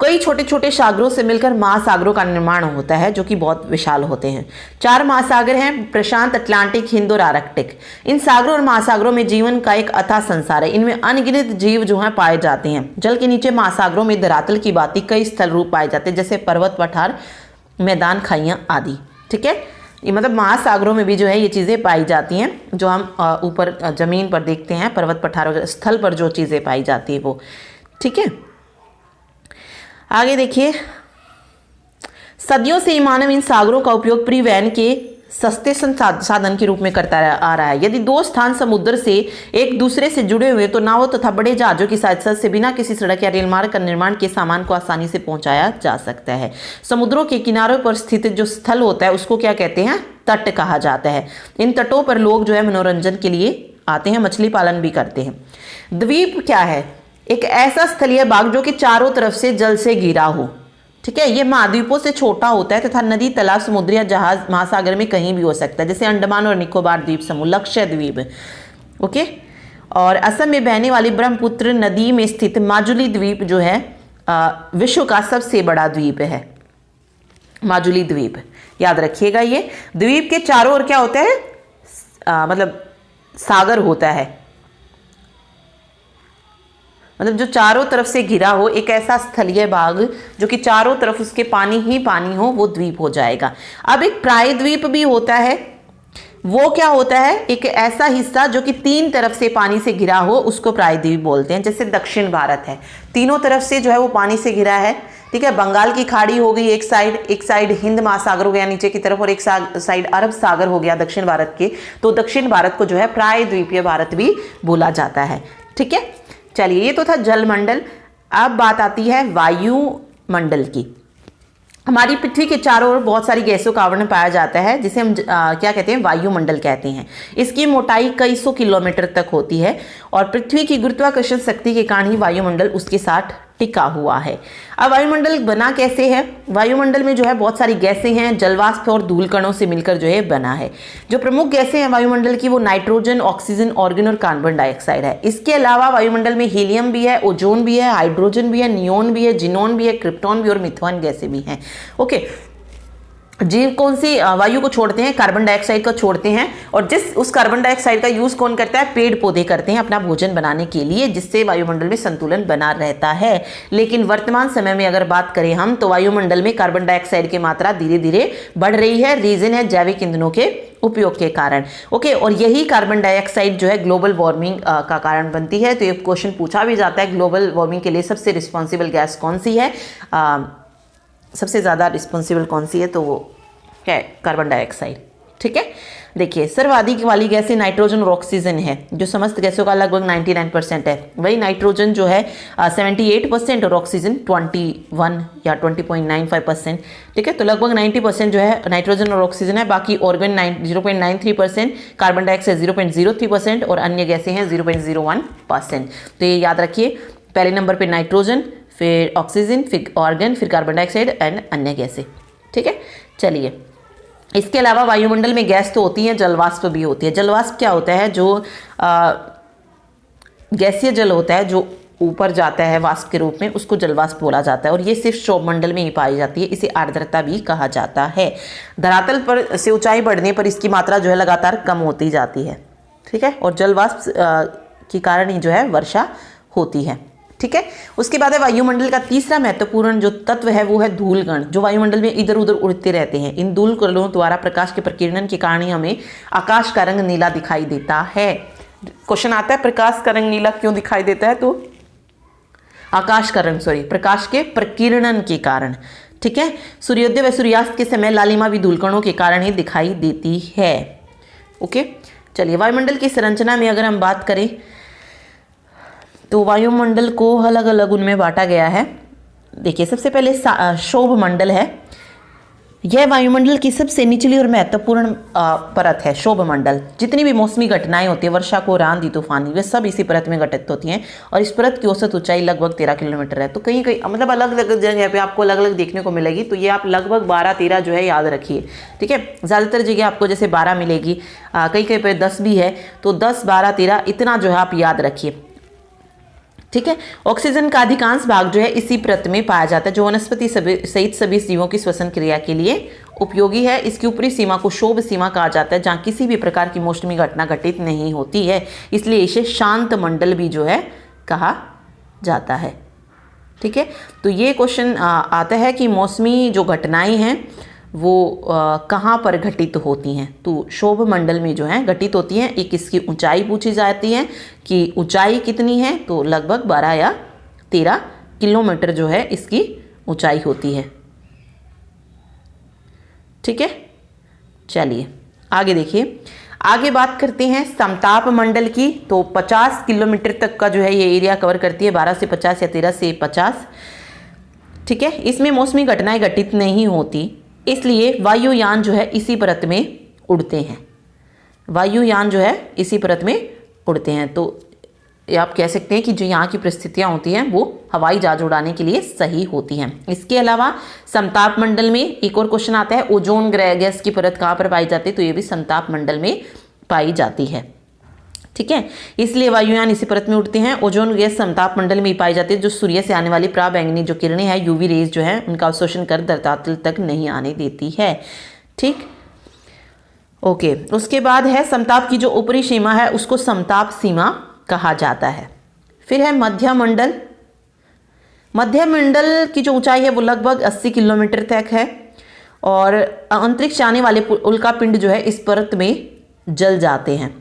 कई छोटे छोटे सागरों से मिलकर महासागरों का निर्माण होता है जो कि बहुत विशाल होते हैं। 4 महासागर हैं, प्रशांत, अटलांटिक, हिंद और आर्कटिक। इन सागरों और महासागरों में जीवन का एक अथाह संसार है। इनमें अनगिनत जीव जो हैं पाए जाते हैं। जल के नीचे महासागरों में धरातल की भांति कई स्थल रूप पाए जाते हैं, जैसे पर्वत, पठार, मैदान, खाइयां आदि। ठीक है, ये मतलब महासागरों में भी जो है ये चीज़ें पाई जाती हैं जो हम ऊपर जमीन पर देखते हैं, पर्वत, पठार स्थल पर जो चीज़ें पाई जाती है वो। ठीक है, आगे देखिए, सदियों से ही मानव इन सागरों का उपयोग परिवहन के सस्ते साधन के रूप में करता आ रहा है। यदि 2 स्थान समुद्र से एक दूसरे से जुड़े हुए तो नावों तथा बड़े जहाजों की सहायता से बिना किसी सड़क या रेलमार्ग का निर्माण के सामान को आसानी से पहुंचाया जा सकता है। समुद्रों के किनारों पर स्थित जो स्थल होता है उसको क्या कहते हैं? तट कहा जाता है। इन तटों पर लोग जो है मनोरंजन के लिए आते हैं, मछली पालन भी करते हैं। द्वीप क्या है? एक ऐसा स्थलीय भाग जो कि चारों तरफ से जल से घिरा हो। ठीक है, ये महाद्वीपों से छोटा होता है तथा नदी, तालाब, समुद्र या जहाज महासागर में कहीं भी हो सकता है, जैसे अंडमान और निकोबार द्वीप समूह, लक्षद्वीप। ओके, और असम में बहने वाली ब्रह्मपुत्र नदी में स्थित माजुली द्वीप जो है विश्व का सबसे बड़ा द्वीप है। माजुली द्वीप याद रखिएगा। ये द्वीप के चारों ओर क्या होता है? मतलब सागर होता है, मतलब जो चारों तरफ से घिरा हो, एक ऐसा स्थलीय भाग जो कि चारों तरफ उसके पानी ही पानी हो, वो द्वीप हो जाएगा। अब एक प्रायद्वीप भी होता है। वो क्या होता है? एक ऐसा हिस्सा जो कि 3 तरफ से पानी से घिरा हो, उसको प्रायद्वीप बोलते हैं। जैसे दक्षिण भारत है, तीनों तरफ से जो है वो पानी से घिरा है। ठीक है, बंगाल की खाड़ी हो गई एक साइड हिंद महासागर हो गया नीचे की तरफ, और एक साइड अरब सागर हो गया दक्षिण भारत के। तो दक्षिण भारत को जो है प्रायद्वीपीय भारत भी बोला जाता है। ठीक है, चलिए ये तो था जलमंडल। अब बात आती है वायुमंडल की। हमारी पृथ्वी के चारों ओर बहुत सारी गैसों का आवरण पाया जाता है, जिसे हम क्या कहते हैं? वायुमंडल कहते हैं। इसकी मोटाई कई सौ किलोमीटर तक होती है और पृथ्वी की गुरुत्वाकर्षण शक्ति के कारण ही वायुमंडल उसके साथ टिका हुआ है। अब वायुमंडल बना कैसे है? वायुमंडल में जो है बहुत सारी गैसें हैं, जलवाष्प और धूल कणों से मिलकर जो है बना है। जो प्रमुख गैसें हैं वायुमंडल की वो नाइट्रोजन, ऑक्सीजन, ऑर्गन और कार्बन डाइऑक्साइड है। इसके अलावा वायुमंडल में हीलियम भी है, ओजोन भी है, हाइड्रोजन भी है, नियोन भी है, जिनोन भी है, क्रिप्टॉन भी और मिथेन गैसें भी हैं। ओके, जीव कौन सी वायु को छोड़ते हैं? कार्बन डाइऑक्साइड को छोड़ते हैं। और उस कार्बन डाइऑक्साइड का यूज कौन करता है? पेड़ पौधे करते हैं अपना भोजन बनाने के लिए, जिससे वायुमंडल में संतुलन बना रहता है। लेकिन वर्तमान समय में अगर बात करें हम, तो वायुमंडल में कार्बन डाइऑक्साइड की मात्रा धीरे धीरे बढ़ रही है। रीजन है जैविक ईंधनों के उपयोग के कारण। ओके, और यही कार्बन डाइऑक्साइड जो है ग्लोबल वार्मिंग का कारण बनती है। तो ये क्वेश्चन पूछा भी जाता है, ग्लोबल वार्मिंग के लिए सबसे रिस्पॉन्सिबल गैस कौन सी है? सबसे ज़्यादा रिस्पॉन्सिबल कौन सी है? तो वो क्या है? Carbon dioxide. ठीक है, देखिए सर्वाधिक वाली गैसें नाइट्रोजन और ऑक्सीजन है, जो समस्त गैसों का लगभग 99% है। वही नाइट्रोजन जो है 78% और ऑक्सीजन 21 या 20.95%। ठीक है, तो लगभग 90% जो है नाइट्रोजन और ऑक्सीजन है। बाकी ऑर्गन 0.93%, कार्बन डाइऑक्साइड 0.03% और अन्य गैसें हैं 0.01%। तो ये याद रखिए, पहले नंबर पर नाइट्रोजन, फिर ऑक्सीजन, फिर ऑर्गन, फिर कार्बन डाइऑक्साइड एंड अन्य गैसें। ठीक है, चलिए इसके अलावा वायुमंडल में गैस तो होती है, जलवाष्प भी होती है। जलवाष्प क्या होता है? जो गैसीय जल होता है जो ऊपर जाता है वाष्प के रूप में, उसको जलवाष्प बोला जाता है। और ये सिर्फ क्षोभमंडल में ही पाई जाती है। इसे आर्द्रता भी कहा जाता है। धरातल पर से ऊंचाई बढ़ने पर इसकी मात्रा जो है लगातार कम होती जाती है। ठीक है, और जलवाष्प के कारण ही जो है वर्षा होती है। ठीक है, उसके बाद है वायुमंडल का तीसरा महत्वपूर्ण जो तत्व है वो है धूलकण, जो वायुमंडल में इधर उधर उड़ते रहते हैं। इन धूलकणों द्वारा प्रकाश के प्रकीर्णन के कारण ही हमें आकाश का रंग नीला दिखाई देता है। क्वेश्चन आता है प्रकाश का रंग नीला क्यों दिखाई देता है? तो आकाश का रंग प्रकाश के प्रकीर्णन के कारण। ठीक है। सूर्योदय व सूर्यास्त के समय लालिमा भी धूलकणों के कारण ही दिखाई देती है। ओके, चलिए वायुमंडल की संरचना में अगर हम बात करें तो वायुमंडल को अलग अलग उनमें बांटा गया है। देखिए सबसे पहले शोभ मंडल है। यह वायुमंडल की सबसे निचली और महत्वपूर्ण परत है। शोभ मंडल, जितनी भी मौसमी घटनाएं होती है, वर्षा को आंधी तूफानी, वे सब इसी परत में घटित होती हैं और इस परत की औसत ऊंचाई लगभग 13 किलोमीटर है। तो कहीं कहीं मतलब अलग अलग जगह पे आपको अलग अलग देखने को मिलेगी, तो ये आप लगभग 12-13 जो है याद रखिए। ठीक है, ज़्यादातर जगह आपको जैसे 12 मिलेगी, कहीं कहीं पे 10 भी है, तो 10, 12, 13 इतना जो है आप याद रखिए। ठीक है, ऑक्सीजन का अधिकांश भाग जो है इसी परत में पाया जाता है, जो वनस्पति सहित सभी जीवों की श्वसन क्रिया के लिए उपयोगी है। इसकी ऊपरी सीमा को शोभ सीमा कहा जाता है, जहाँ किसी भी प्रकार की मौसमी घटना घटित नहीं होती है, इसलिए इसे शांत मंडल भी जो है कहा जाता है। ठीक है, तो ये क्वेश्चन आता है कि मौसमी जो घटनाएं हैं वो कहाँ पर घटित होती हैं, तो शोभ मंडल में जो है घटित होती हैं। एक इसकी ऊंचाई पूछी जाती है कि ऊंचाई कितनी है, तो लगभग 12 या 13 किलोमीटर जो है इसकी ऊंचाई होती है। ठीक है, चलिए आगे देखिए। आगे बात करते हैं समताप मंडल की, तो 50 किलोमीटर तक का जो है ये एरिया कवर करती है, 12 से 50 या 13 से 50। ठीक है, इसमें मौसमी घटनाएं घटित नहीं होती, इसलिए वायुयान जो है इसी परत में उड़ते हैं। वायुयान जो है इसी परत में उड़ते हैं, तो आप कह सकते हैं कि जो यहाँ की परिस्थितियाँ होती हैं वो हवाई जहाज उड़ाने के लिए सही होती हैं। इसके अलावा समताप मंडल में एक और क्वेश्चन आता है, ओजोन गैस की परत कहाँ पर पाई जाती है, तो ये भी समताप मंडल में पाई जाती है। ठीक है, इसलिए वायुयान इसी परत में उड़ते हैं। ओजोन गैस समताप मंडल में ही पाई जाती है, जो सूर्य से आने वाली पराबैंगनी जो किरणें हैं, यूवी रेज जो है, उनका अवशोषण कर धरातल तक नहीं आने देती है। ठीक, ओके, उसके बाद है समताप की जो ऊपरी सीमा है उसको समताप सीमा कहा जाता है। फिर है मध्य मंडल। मध्य मंडल की जो ऊंचाई है वो लगभग 80 किलोमीटर तक है और अंतरिक्ष आने वाले उल्कापिंड जो है इस परत में जल जाते हैं।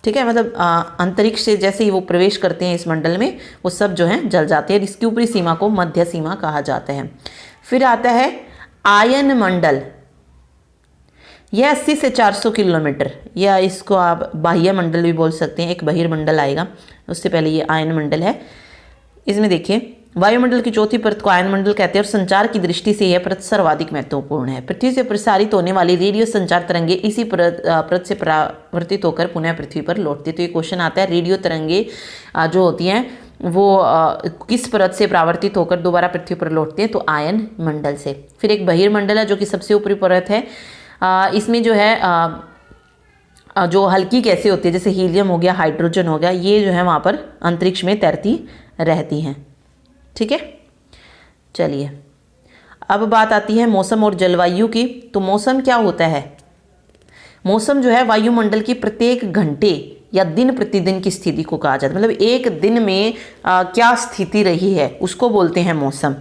ठीक है, मतलब अंतरिक्ष से जैसे ही वो प्रवेश करते हैं इस मंडल में, वो सब जो है जल जाते हैं। इसकी ऊपरी सीमा को मध्य सीमा कहा जाता है। फिर आता है आयन मंडल। यह 80 से 400 किलोमीटर, या इसको आप बाह्य मंडल भी बोल सकते हैं, एक बहिर्मंडल आएगा, उससे पहले ये आयन मंडल है। इसमें देखिए वायुमंडल की चौथी परत को आयन मंडल कहते हैं और संचार की दृष्टि से यह परत सर्वाधिक महत्वपूर्ण है। पृथ्वी से प्रसारित होने वाली रेडियो संचार तरंगे इसी परत से परावर्तित होकर पुनः पृथ्वी पर लौटती है। तो ये क्वेश्चन आता है, रेडियो तरंगे जो होती हैं वो किस परत से परावर्तित होकर दोबारा पृथ्वी पर लौटती हैं, तो आयन मंडल से। फिर एक बहिर्मंडल है जो कि सबसे ऊपरी परत है। इसमें जो है जो हल्की गैसें होती है, जैसे हीलियम हो गया, हाइड्रोजन हो गया, ये जो है वहाँ पर अंतरिक्ष में तैरती रहती हैं। ठीक है, चलिए अब बात आती है मौसम और जलवायु की। तो मौसम क्या होता है? मौसम जो है वायुमंडल की प्रत्येक घंटे या दिन प्रतिदिन की स्थिति को कहा जाता है, मतलब एक दिन में क्या स्थिति रही है उसको बोलते हैं मौसम।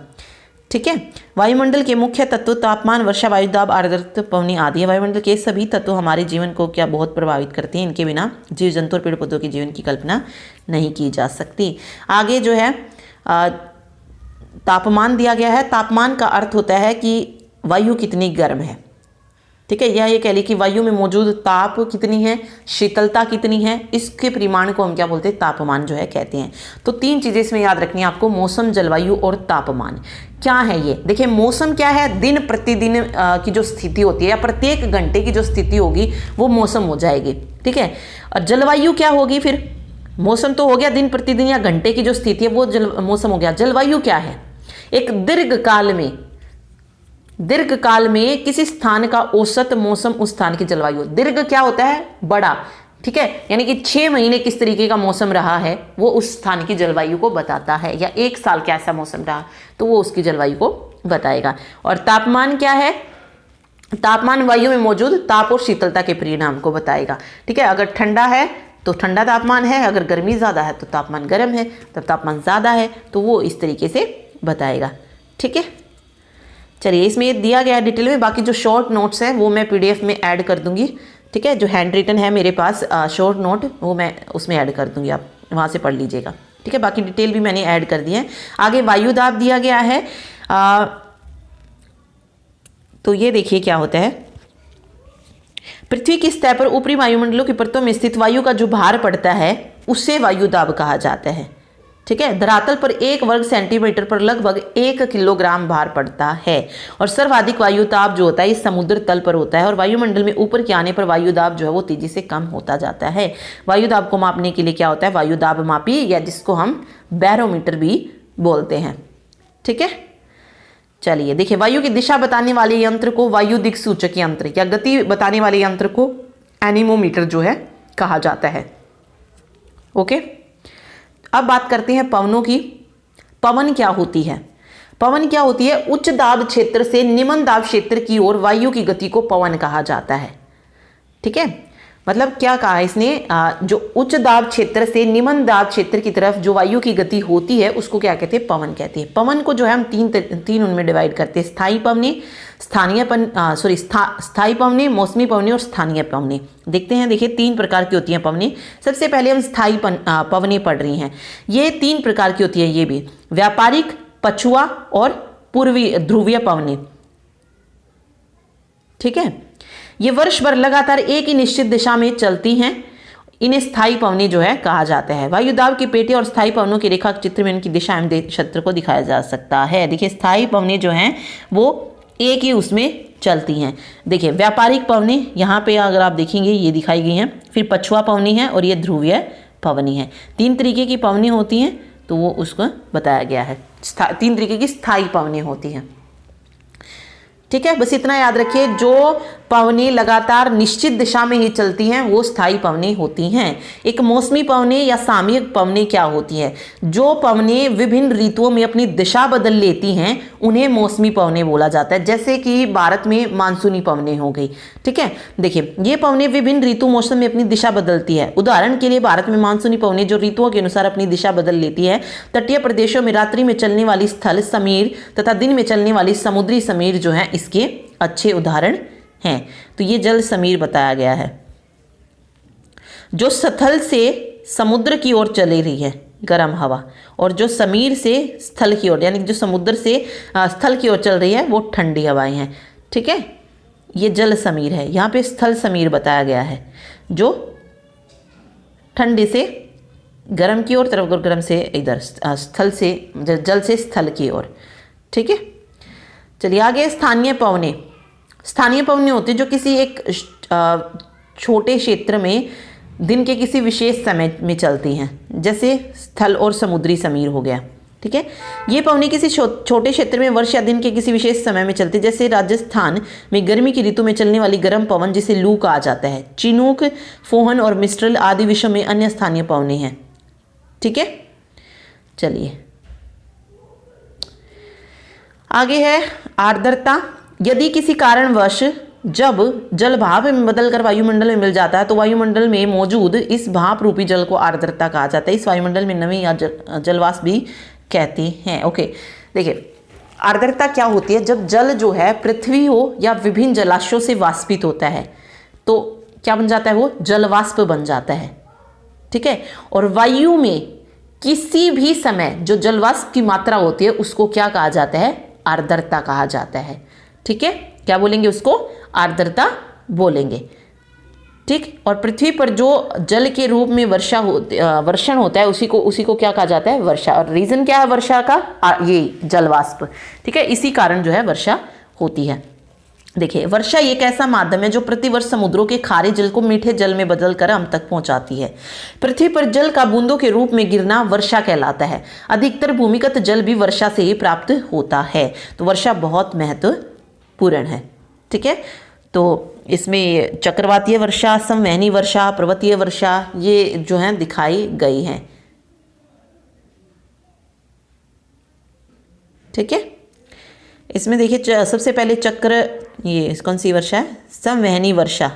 ठीक है, वायुमंडल के मुख्य तत्व तापमान, वर्षा, वायु दाब, आर्द्रता, पवनी आदि है। वायुमंडल के सभी तत्व हमारे जीवन को क्या बहुत प्रभावित करते हैं। इनके बिना जीव जंतु और पेड़ पौधों के जीवन की कल्पना नहीं की जा सकती। आगे जो है तापमान दिया गया है। तापमान का अर्थ होता है कि वायु कितनी गर्म है। ठीक है, यह ये कह ली कि वायु में मौजूद ताप कितनी है, शीतलता कितनी है, इसके परिमाण को हम क्या बोलते हैं, तापमान जो है कहते हैं। तो तीन चीज़ें इसमें याद रखनी है आपको, मौसम, जलवायु और तापमान। क्या है ये? देखिए मौसम क्या है, दिन प्रतिदिन की जो स्थिति होती है या प्रत्येक घंटे की जो स्थिति होगी वो मौसम हो जाएगी। ठीक है, और जलवायु क्या होगी? फिर मौसम तो हो गया दिन प्रतिदिन या घंटे की जो स्थिति है वो मौसम हो गया। जलवायु क्या है? एक दीर्घ काल में किसी स्थान का औसत मौसम उस स्थान की जलवायु। दीर्घ क्या होता है? बड़ा। ठीक है, यानी कि 6 महीने किस तरीके का मौसम रहा है वो उस स्थान की जलवायु को बताता है, या 1 साल कैसा मौसम रहा तो वो उसकी जलवायु को बताएगा। और तापमान क्या है? तापमान वायु में मौजूद ताप और शीतलता के परिणाम को बताएगा। ठीक है, अगर ठंडा है तो ठंडा तापमान है, अगर गर्मी ज़्यादा है तो तापमान गर्म है, तब तापमान ज़्यादा है तो वो इस तरीके से बताएगा। ठीक है, चलिए इसमें ये दिया गया है डिटेल में। बाकी जो शॉर्ट नोट्स हैं वो मैं PDF में ऐड कर दूंगी। ठीक है, जो हैंड रिटन है मेरे पास शॉर्ट नोट वो मैं उसमें ऐड कर दूंगी, आप वहाँ से पढ़ लीजिएगा। ठीक है, बाकी डिटेल भी मैंने ऐड कर दी है। आगे वायु दाब दिया गया है। तो ये देखिए क्या होता है, पृथ्वी की सतह पर ऊपरी वायुमंडलों की परतों में स्थित वायु का जो भार पड़ता है उसे वायु दाब कहा जाता है। ठीक है, धरातल पर 1 वर्ग सेंटीमीटर पर लगभग 1 किलोग्राम भार पड़ता है। और सर्वाधिक वायु दाब जो होता है इस समुद्र तल पर होता है और वायुमंडल में ऊपर के आने पर वायु दाब जो है वो तेजी से कम होता जाता है। वायु दाब को मापने के लिए क्या होता है, वायु दाब मापी या जिसको हम बैरोमीटर भी बोलते हैं। ठीक है, चलिए देखिए, वायु की दिशा बताने वाले यंत्र को वायु दिक् सूचक यंत्र या गति बताने वाले यंत्र को एनीमोमीटर जो है कहा जाता है। ओके, अब बात करते हैं पवनों की। पवन क्या होती है? पवन क्या होती है? उच्च दाब क्षेत्र से निम्न दाब क्षेत्र की ओर वायु की गति को पवन कहा जाता है। ठीक है, मतलब क्या कहा इसने, जो उच्च दाब क्षेत्र से निम्न दाब क्षेत्र की तरफ जो वायु की गति होती है उसको क्या कहते हैं, पवन कहते हैं। पवन को जो है हम तीन उनमें डिवाइड करते हैं, स्थायी पवने, स्थायी पवने, मौसमी पवने और स्थानीय पवने। देखते हैं, देखिए 3 प्रकार की होती हैं पवने। सबसे पहले हम स्थायी पवने पढ़ रही हैं। ये 3 प्रकार की होती है, ये भी व्यापारिक, पछुआ और पूर्वी ध्रुवीय पवने। ठीक है, ये वर्ष भर लगातार एक ही निश्चित दिशा में चलती हैं। इन्हें स्थायी पवने जो है कहा जाता है। वायुदाब की पेटी और स्थायी पवनों के रेखा चित्र में इनकी दिशा एवं क्षेत्र को दिखाया जा सकता है। देखिए, स्थायी पवने जो हैं वो एक ही उसमें चलती हैं। देखिए, व्यापारिक पवने यहाँ पे अगर आप देखेंगे ये दिखाई गई हैं, फिर पछुआ पवनी है और ये ध्रुवीय पवनी है। 3 तरीके की पवनी होती हैं, तो वो उसको बताया गया है। 3 तरीके की स्थायी पवने होती हैं। ठीक है, बस इतना याद रखिए, जो पवनें लगातार निश्चित दिशा में ही चलती हैं वो स्थायी पवनें होती हैं। एक मौसमी पवनें या सामयिक पवनें क्या होती हैं? जो पवनें विभिन्न ऋतुओं में अपनी दिशा बदल लेती हैं उन्हें मौसमी पवनें बोला जाता है। जैसे कि भारत में मानसूनी पवनें हो गई। ठीक है, देखिए ये पवनें विभिन्न ऋतु मौसम में अपनी दिशा बदलती है। उदाहरण के लिए भारत में मानसूनी पवनें जो ऋतुओं के अनुसार अपनी दिशा बदल लेती है। तटीय प्रदेशों में रात्रि में चलने वाली स्थल समीर तथा दिन में चलने वाली समुद्री समीर जो है इसके अच्छे उदाहरण हैं। तो ये जल समीर बताया गया है, जो स्थल से समुद्र की ओर चली रही है गर्म हवा, और जो समीर से स्थल की ओर यानी जो समुद्र से स्थल की ओर चल रही है वो ठंडी हवाएं हैं। ठीक है, ये जल समीर है। यहाँ पे स्थल समीर बताया गया है, जो ठंडी से गर्म की ओर तरफ, गर्म से इधर स्थल से जल से स्थल की ओर। ठीक है, चलिए आगे। स्थानीय पवने। स्थानीय पवने होती है जो किसी एक छोटे क्षेत्र में दिन के किसी विशेष समय में चलती हैं, जैसे स्थल और समुद्री समीर हो गया। ठीक है, ये पवने किसी छोटे क्षेत्र में वर्ष या दिन के किसी विशेष समय में चलती है, जैसे राजस्थान में गर्मी की ऋतु में चलने वाली गर्म पवन जिसे लू कहा जाता है। चिनूक, फोहन और मिस्ट्रल आदि विश्व में अन्य स्थानीय पवने हैं। ठीक है, चलिए आगे है आर्द्रता। यदि किसी कारणवश जब जल भाप में बदलकर वायुमंडल में मिल जाता है तो वायुमंडल में मौजूद इस भाप रूपी जल को आर्द्रता कहा जाता है। इस वायुमंडल में नमी या जलवाष्प भी कहते हैं। ओके, देखिए आर्द्रता क्या होती है? जब जल जो है पृथ्वी हो या विभिन्न जलाशयों से वाष्पित होता है तो क्या बन जाता है? वो जलवाष्प बन जाता है। ठीक है, और वायु में किसी भी समय जो जलवाष्प की मात्रा होती है उसको क्या कहा जाता है? आर्द्रता कहा जाता है। ठीक है, क्या बोलेंगे उसको? आर्द्रता बोलेंगे। ठीक, और पृथ्वी पर जो जल के रूप में वर्षण होता है उसी को क्या कहा जाता है? वर्षा। और रीजन क्या है वर्षा का? ये जलवाष्प। ठीक है, इसी कारण जो है वर्षा होती है। देखिए, वर्षा एक ऐसा माध्यम है जो प्रतिवर्ष समुद्रों के खारे जल को मीठे जल में बदलकर हम तक पहुंचाती है। पृथ्वी पर जल का बूंदों के रूप में गिरना वर्षा कहलाता है। अधिकतर भूमिगत जल भी वर्षा से ही प्राप्त होता है। तो वर्षा बहुत महत्वपूर्ण है। ठीक है, तो इसमें चक्रवातीय वर्षा, संवहनी वर्षा, पर्वतीय वर्षा ये जो है दिखाई गई हैं। ठीक है, इसमें देखिए सबसे पहले चक्र, ये कौन सी वर्षा है? संवहनी वर्षा।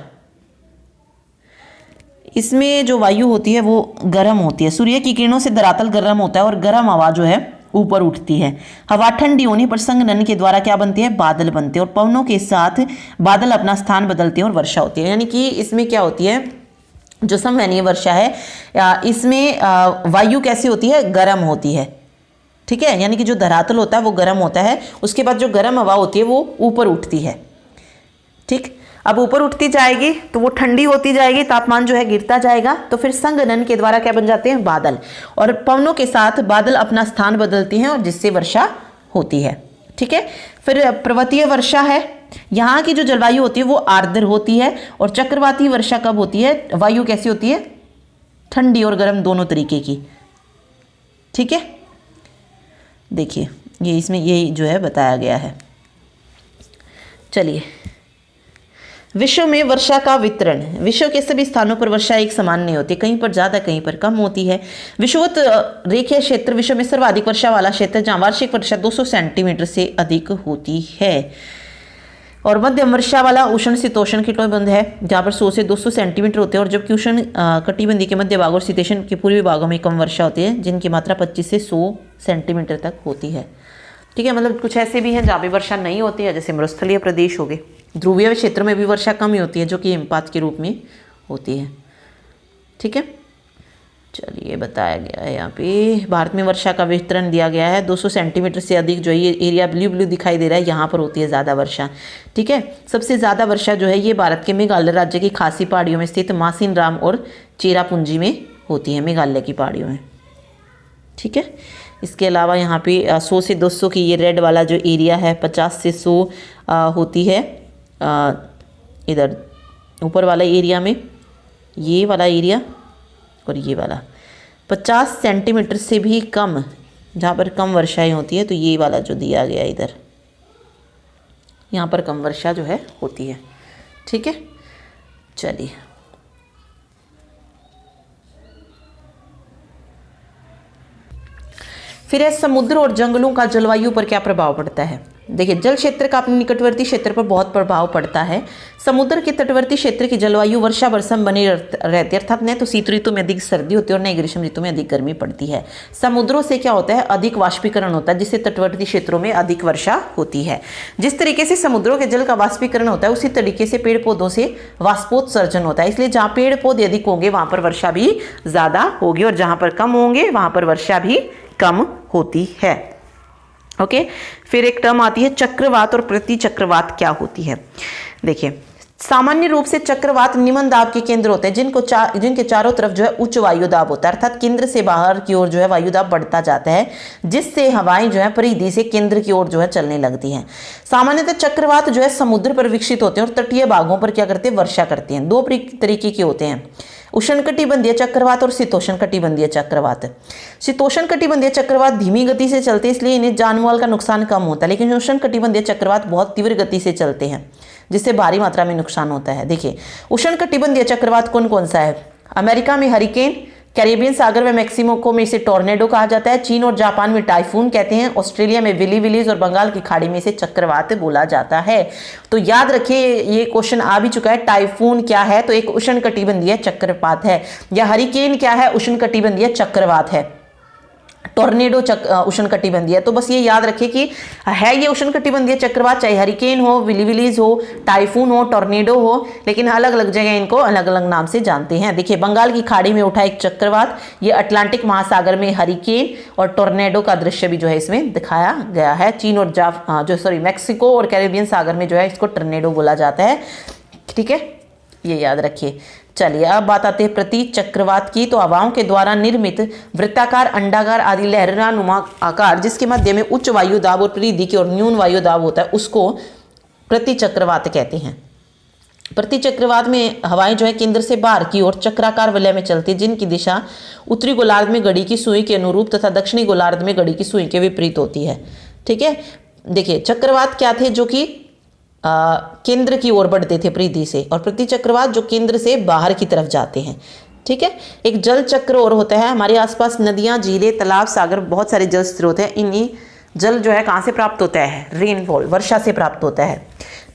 इसमें जो वायु होती है वो गर्म होती है। सूर्य की किरणों से धरातल गर्म होता है और गर्म हवा जो है ऊपर उठती है। हवा ठंडी होने पर संघनन के द्वारा क्या बनती है? बादल बनते हैं, और पवनों के साथ बादल अपना स्थान बदलते हैं और वर्षा होती है। यानी कि इसमें क्या होती है? जो संवहनीय वर्षा है इसमें वायु कैसी होती है? गर्म होती है। ठीक है, यानी कि जो धरातल होता है वो गर्म होता है, उसके बाद जो गर्म हवा होती है वो ऊपर उठती है। ठीक। अब ऊपर उठती जाएगी तो वो ठंडी होती जाएगी, तापमान जो है गिरता जाएगा, तो फिर संघनन के द्वारा क्या बन जाते हैं, बादल, और पवनों के साथ बादल अपना स्थान बदलती हैं और जिससे वर्षा होती है। ठीक है। फिर पर्वतीय वर्षा है, यहाँ की जो जलवायु होती है वो आर्द्र होती है, और चक्रवाती वर्षा कब होती है, वायु कैसी होती है, ठंडी और गर्म दोनों तरीके की। ठीक है, देखिए ये इसमें यही जो है बताया गया है। चलिए, विश्व में वर्षा का वितरण। विश्व के सभी स्थानों पर वर्षा एक समान नहीं होती, कहीं पर ज़्यादा कहीं पर कम होती है। विषुवत रेखीय क्षेत्र विश्व में सर्वाधिक वर्षा वाला क्षेत्र, जहाँ वार्षिक वर्षा 200 सेंटीमीटर से अधिक होती है। और मध्यम वर्षा वाला उष्ण शीतोष्ण कटिबंध है, जहाँ पर 100 से 200 सेंटीमीटर होते हैं। और जबकि उष्ण कटिबंधीय के मध्य भाग और शीतोष्ण के पूर्वी भागों में कम वर्षा होती है, जिनकी मात्रा 25 से 100 सेंटीमीटर तक होती है। ठीक है, मतलब कुछ ऐसे भी हैं जहाँ भी वर्षा नहीं होती है, जैसे मरुस्थलीय प्रदेश हो गए। ध्रुवीय क्षेत्र में भी वर्षा कम ही होती है, जो कि हिमपात के रूप में होती है। ठीक है, चलिए बताया गया है यहाँ पे भारत में वर्षा का वितरण दिया गया है। 200 सेंटीमीटर से अधिक जो है ये एरिया ब्लू ब्लू दिखाई दे रहा है, यहाँ पर होती है ज़्यादा वर्षा। ठीक है, सबसे ज़्यादा वर्षा जो है ये भारत के मेघालय राज्य की खासी पहाड़ियों में स्थित मासिन राम और चेरापूंजी में होती है, मेघालय की पहाड़ियों में। ठीक है, इसके अलावा यहाँ पे 100 से 200 की ये रेड वाला जो एरिया है, 50 से 100 होती है इधर ऊपर वाला एरिया में, ये वाला एरिया और ये वाला 50 सेंटीमीटर से भी कम, जहाँ पर कम वर्षाएं होती है, तो ये वाला जो दिया गया इधर, यहाँ पर कम वर्षा जो है होती है। ठीक है, चलिए फिर है समुद्र और जंगलों का जलवायु पर क्या प्रभाव पड़ता है। देखिए, जल क्षेत्र का अपने निकटवर्ती क्षेत्र पर बहुत प्रभाव पड़ता है। समुद्र के तटवर्ती क्षेत्र की जलवायु वर्षा बरसम बनी रहती है, अर्थात न तो शीत ऋतु में अधिक सर्दी होती है और न ग्रीष्म ऋतु में अधिक गर्मी पड़ती है। समुद्रों से क्या होता है, अधिक वाष्पीकरण होता है, जिससे तटवर्ती क्षेत्रों में अधिक वर्षा होती है। जिस तरीके से समुद्रों के जल का वाष्पीकरण होता है, उसी तरीके से पेड़ पौधों से वाष्पोत्सर्जन होता है। इसलिए जहाँ पेड़ पौधे अधिक होंगे वहाँ पर वर्षा भी ज़्यादा होगी, और जहाँ पर कम होंगे वहाँ पर वर्षा भी कम होती है। ओके, फिर एक टर्म आती है चक्रवात और प्रति चक्रवात क्या होती है। देखिए, सामान्य रूप से चक्रवात निम्न दाब के केंद्र होते हैं, जिनके चारों तरफ जो है उच्च वायु दाब होता है, अर्थात केंद्र से बाहर की ओर जो है वायु दाब बढ़ता जाता है, जिससे हवाएं जो है परिधि से केंद्र की ओर जो है चलने लगती हैं। सामान्यतः चक्रवात जो है समुद्र पर विकसित होते हैं और तटीय भागों पर क्या करते हैं, वर्षा करते हैं। दो तरीके के होते हैं, उष्णकटिबंधीय चक्रवात और शीतोष्णकटिबंधीय चक्रवात। शीतोष्णकटिबंधीय चक्रवात धीमी गति से चलते हैं, इसलिए इन्हें जान माल का नुकसान कम होता है, लेकिन उष्णकटिबंधीय चक्रवात बहुत तीव्र गति से चलते हैं, जिससे भारी मात्रा में नुकसान होता है। देखिए, उष्णकटिबंधीय चक्रवात कौन कौन सा है। अमेरिका में हरिकेन, कैरेबियन सागर में मैक्सिमो में इसे टॉर्नेडो कहा जाता है, चीन और जापान में टाइफून कहते हैं, ऑस्ट्रेलिया में विली विलीज और बंगाल की खाड़ी में इसे चक्रवात बोला जाता है। तो याद रखिए, ये क्वेश्चन आ भी चुका है, टाइफून क्या है, तो एक उष्णकटिबंधीय चक्रवात है, या हरिकेन क्या है, उष्णकटिबंधीय चक्रवात है, टॉर्नेडो उष्णकटिबंधीय है। तो बस ये याद रखिए कि है ये उष्णकटिबंधीय चक्रवात, चाहे हरिकेन हो, विलीविलीज हो, टाइफून हो, टॉर्नेडो हो, लेकिन अलग अलग जगह इनको अलग अलग नाम से जानते हैं। देखिए, बंगाल की खाड़ी में उठा एक चक्रवात, ये अटलांटिक महासागर में हरिकेन और टॉर्नेडो का दृश्य भी जो है इसमें दिखाया गया है। चीन और मैक्सिको और कैरेबियन सागर में जो है इसको टॉर्नेडो बोला जाता है। ठीक है, ये याद रखिए। चलिए, अब बात आती है प्रति चक्रवात की। तो हवाओं के द्वारा निर्मित वृत्ताकार, अंडाकार आदि लहरानुमा आकार, जिसके मध्य में उच्च वायु दाब और परिधि की ओर न्यून वायु दाब होता है, उसको प्रति चक्रवात कहते हैं। प्रति चक्रवात में हवाएं जो है केंद्र से बाहर की ओर चक्राकार वलय में चलती है, जिनकी दिशा उत्तरी गोलार्ध में घड़ी की सुई के अनुरूप तथा दक्षिणी गोलार्ध में घड़ी की सुई के विपरीत होती है। ठीक है, देखिए, चक्रवात क्या थे, जो कि केंद्र की ओर बढ़ते थे परिधि से, और प्रति चक्रवात जो केंद्र से बाहर की तरफ जाते हैं। ठीक है, एक जल चक्र और होता है। हमारे आसपास नदियां, झीलें, तालाब, सागर, बहुत सारे जल स्रोत हैं। इन्हीं जल जो है कहाँ से प्राप्त होता है, रेनफॉल, वर्षा से प्राप्त होता है।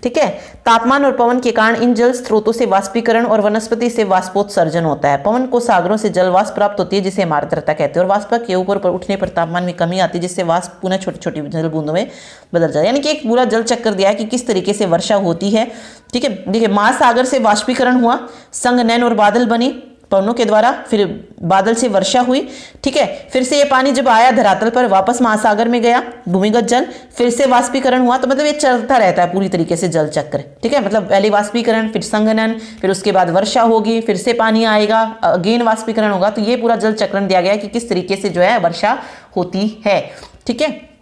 ठीक है, तापमान और पवन के कारण इन जल स्रोतों से वाष्पीकरण और वनस्पति से वाष्पोत्सर्जन होता है। पवन को सागरों से जल वाष्प प्राप्त होती है, जिसे हम आर्द्रता कहते हैं, और वाष्प के ऊपर उठने पर तापमान में कमी आती है, जिससे वाष्प पुनः छोटी छोटी जल बूंदों में बदल जाता है। यानी कि एक पूरा जल चक्कर दिया है कि किस तरीके से वर्षा होती है। ठीक है, देखिए, महासागर से वाष्पीकरण हुआ, संघनन और बादल बने, पवनों के द्वारा, फिर बादल से वर्षा हुई, ठीक है। फिर से ये पानी जब आया धरातल पर, वापस महासागर में गया भूमिगत जल, फिर से वाष्पीकरण हुआ। तो मतलब ये चलता रहता है पूरी तरीके से जल चक्र, ठीक है। मतलब पहले वाष्पीकरण, फिर संघनन, फिर उसके बाद वर्षा होगी, फिर से पानी आएगा, अगेन वाष्पीकरण होगा। तो ये पूरा जल चक्रण दिया गया है कि किस तरीके से जो है वर्षा होती है, ठीक है।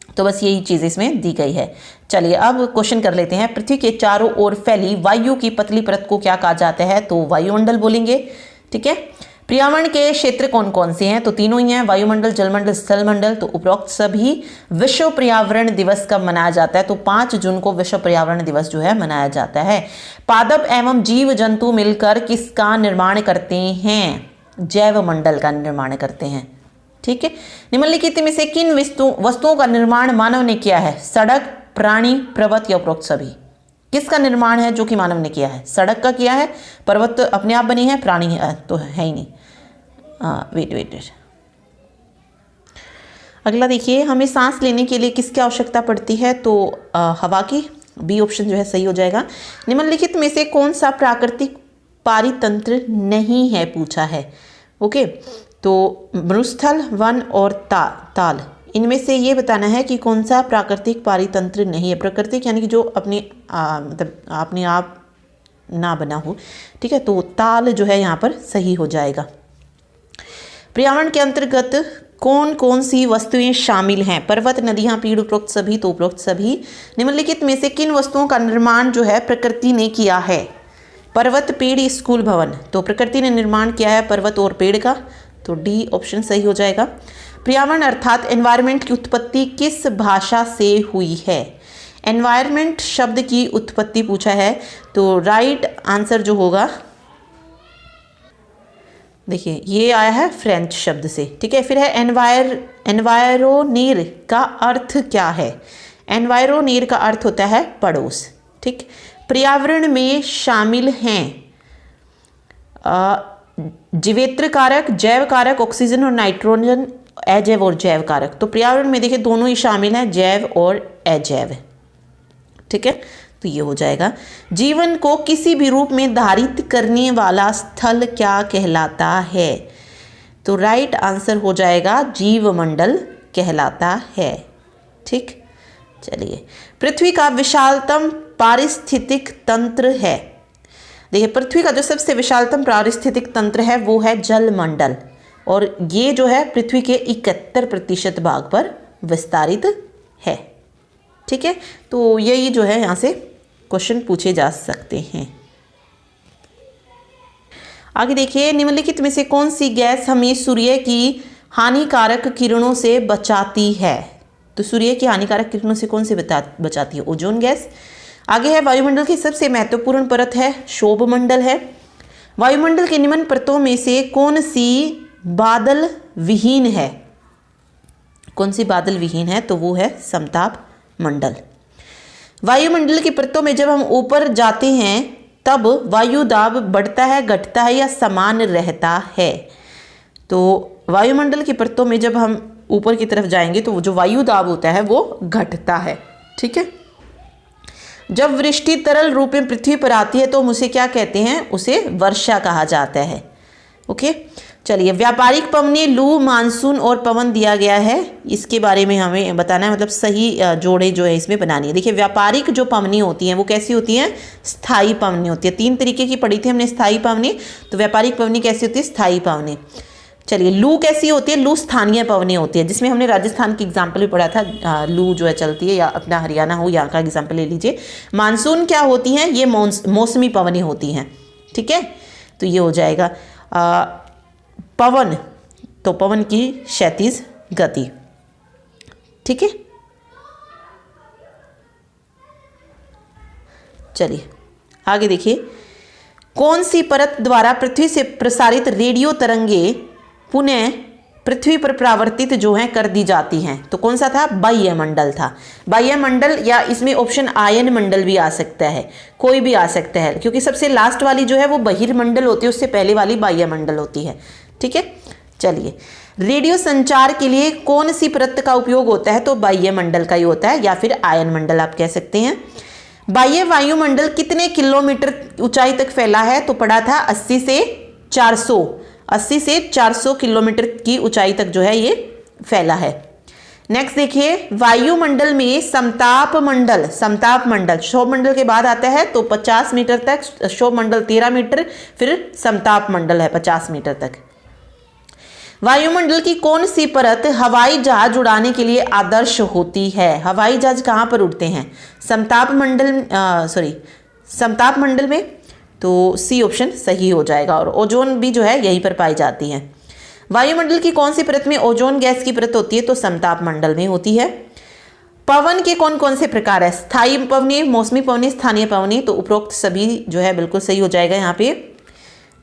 तो बस यही चीज़ इसमें दी गई है। चलिए अब क्वेश्चन कर लेते हैं। पृथ्वी के चारों ओर फैली वायु की पतली परत को क्या कहा जाता है? तो वायुमंडल बोलेंगे, ठीक है। पर्यावरण के क्षेत्र कौन कौन से हैं? तो तीनों ही हैं, वायुमंडल, जलमंडल, स्थलमंडल। तो उपरोक्त सभी विश्व पर्यावरण दिवस कब मनाया जाता है? तो 5 जून को विश्व पर्यावरण दिवस जो है मनाया जाता है। पादप एवं जीव जंतु मिलकर किसका निर्माण करते हैं? जैव मंडल का निर्माण करते हैं, ठीक है। निम्नलिखित में से किन वस्तुओं का निर्माण मानव ने किया है? सड़क, प्राणी, पर्वत या उपरोक्त सभी? किसका निर्माण है जो कि मानव ने किया है? सड़क का किया है, पर्वत तो अपने आप बनी है, प्राणी तो है ही नहीं। वेट अगला देखिए, हमें सांस लेने के लिए किसकी आवश्यकता पड़ती है? तो हवा की। बी ऑप्शन जो है सही हो जाएगा। निम्नलिखित में से कौन सा प्राकृतिक पारितंत्र नहीं है पूछा है, ओके। तो मरुस्थल, वन और ताल, इनमें से ये बताना है कि कौन सा प्राकृतिक पारितंत्र नहीं है। प्राकृतिक यानी कि जो अपने मतलब अपने आप ना बना हो, ठीक है। तो ताल जो है यहाँ पर सही हो जाएगा। पर्यावरण के अंतर्गत कौन कौन सी वस्तुएं शामिल हैं? पर्वत, नदियाँ, पेड़, उपरोक्त सभी। तो उपरोक्त सभी। निम्नलिखित में से किन वस्तुओं का निर्माण जो है प्रकृति ने किया है? पर्वत, पेड़, स्कूल, भवन। तो प्रकृति ने निर्माण किया है पर्वत और पेड़ का, तो डी ऑप्शन सही हो जाएगा। पर्यावरण अर्थात एनवायरनमेंट की उत्पत्ति किस भाषा से हुई है? एनवायरनमेंट शब्द की उत्पत्ति पूछा है, तो राइट आंसर जो होगा, देखिए ये आया है फ्रेंच शब्द से, ठीक है। फिर है एनवायरोनीर का अर्थ क्या है? एनवायरोनीर का अर्थ होता है पड़ोस, ठीक। पर्यावरण में शामिल हैं जीवेत्र कारक, जैव कारक, ऑक्सीजन और नाइट्रोजन, अजैव और जैव कारक। तो पर्यावरण में देखिए दोनों ही शामिल हैं, जैव और अजैव, ठीक है। तो ये हो जाएगा। जीवन को किसी भी रूप में धारित करने वाला स्थल क्या कहलाता है? तो राइट आंसर हो जाएगा जीवमंडल कहलाता है, ठीक। चलिए, पृथ्वी का विशालतम पारिस्थितिक तंत्र है। देखिए पृथ्वी का जो सबसे विशालतम पारिस्थितिक तंत्र है वो है जलमंडल, और ये जो है पृथ्वी के 71% भाग पर विस्तारित है, ठीक है। तो यही जो है यहाँ से क्वेश्चन पूछे जा सकते हैं। आगे देखिए, निम्नलिखित में से कौन सी गैस हमें सूर्य की हानिकारक किरणों से बचाती है? तो सूर्य की हानिकारक किरणों से कौन से बचाती है? Ozone gas. आगे है, वायुमंडल की सबसे महत्वपूर्ण परत है क्षोभ मंडल है। वायुमंडल के निम्न परतों में से कौन सी बादल विहीन है? कौन सी बादल विहीन है? तो वो है समताप मंडल। वायुमंडल की परतों में जब हम ऊपर जाते हैं तब वायु दाब बढ़ता है, घटता है या समान रहता है? तो वायुमंडल की परतों में जब हम ऊपर की तरफ जाएंगे तो जो वायु दाब होता है वो घटता है, ठीक है। जब वृष्टि तरल रूप में पृथ्वी पर आती है तो हम उसे क्या कहते हैं? उसे वर्षा कहा जाता है, ओके। चलिए, व्यापारिक पवने, लू, मानसून और पवन दिया गया है, इसके बारे में हमें बताना है, मतलब सही जोड़े जो है इसमें बनानी है। देखिए व्यापारिक जो पवनी होती हैं वो कैसी होती हैं? स्थायी पवनी होती है। 3 तरीके की पढ़ी थी हमने स्थायी पवनी, तो व्यापारिक पवनी कैसी होती है? स्थायी पवनी। चलिए, लू कैसी होती है? लू स्थानीय पवनी होती है, जिसमें हमने राजस्थान की एग्जाम्पल भी पढ़ा था। लू जो है चलती है, या अपना हरियाणा हो यहाँ का एग्जाम्पल ले लीजिए। मानसून क्या होती हैं? ये मौसमी पवनी होती हैं, ठीक है। तो ये हो जाएगा पवन, तो पवन की क्षैतिज गति, ठीक है। चलिए आगे देखिए, कौन सी परत द्वारा पृथ्वी से प्रसारित रेडियो तरंगे पुनः पृथ्वी पर परावर्तित जो है कर दी जाती हैं? तो कौन सा था? बाह्य मंडल था। बाह्य मंडल, या इसमें ऑप्शन आयन मंडल भी आ सकता है, कोई भी आ सकता है, क्योंकि सबसे लास्ट वाली जो है वो बहिर्मंडल होती है, उससे पहले वाली बाह्य मंडल होती है, ठीक है। चलिए, रेडियो संचार के लिए कौन सी परत का उपयोग होता है? तो बाह्य मंडल का ही होता है, या फिर आयन मंडल आप कह सकते हैं। बाह्य वायुमंडल कितने किलोमीटर ऊंचाई तक फैला है? तो पड़ा था 80 से 80 से 400 किलोमीटर की ऊंचाई तक जो है ये फैला है। नेक्स्ट देखिए, वायुमंडल में समताप मंडल क्षोभ मंडल के बाद आता है, तो 50 मीटर तक, क्षोभ मंडल 13 मीटर, फिर समताप मंडल है 50 मीटर तक। वायुमंडल की कौन सी परत हवाई जहाज उड़ाने के लिए आदर्श होती है? हवाई जहाज कहाँ पर उड़ते हैं? समताप मंडल में, तो सी ऑप्शन सही हो जाएगा। और ओजोन भी जो है यहीं पर पाई जाती है। वायुमंडल की कौन सी परत में ओजोन गैस की परत होती है? तो समताप मंडल में होती है। पवन के कौन कौन से प्रकार है? स्थायी पवनी, मौसमी पवनी, स्थानीय पवनी, तो उपरोक्त सभी जो है बिल्कुल सही हो जाएगा यहाँ पे।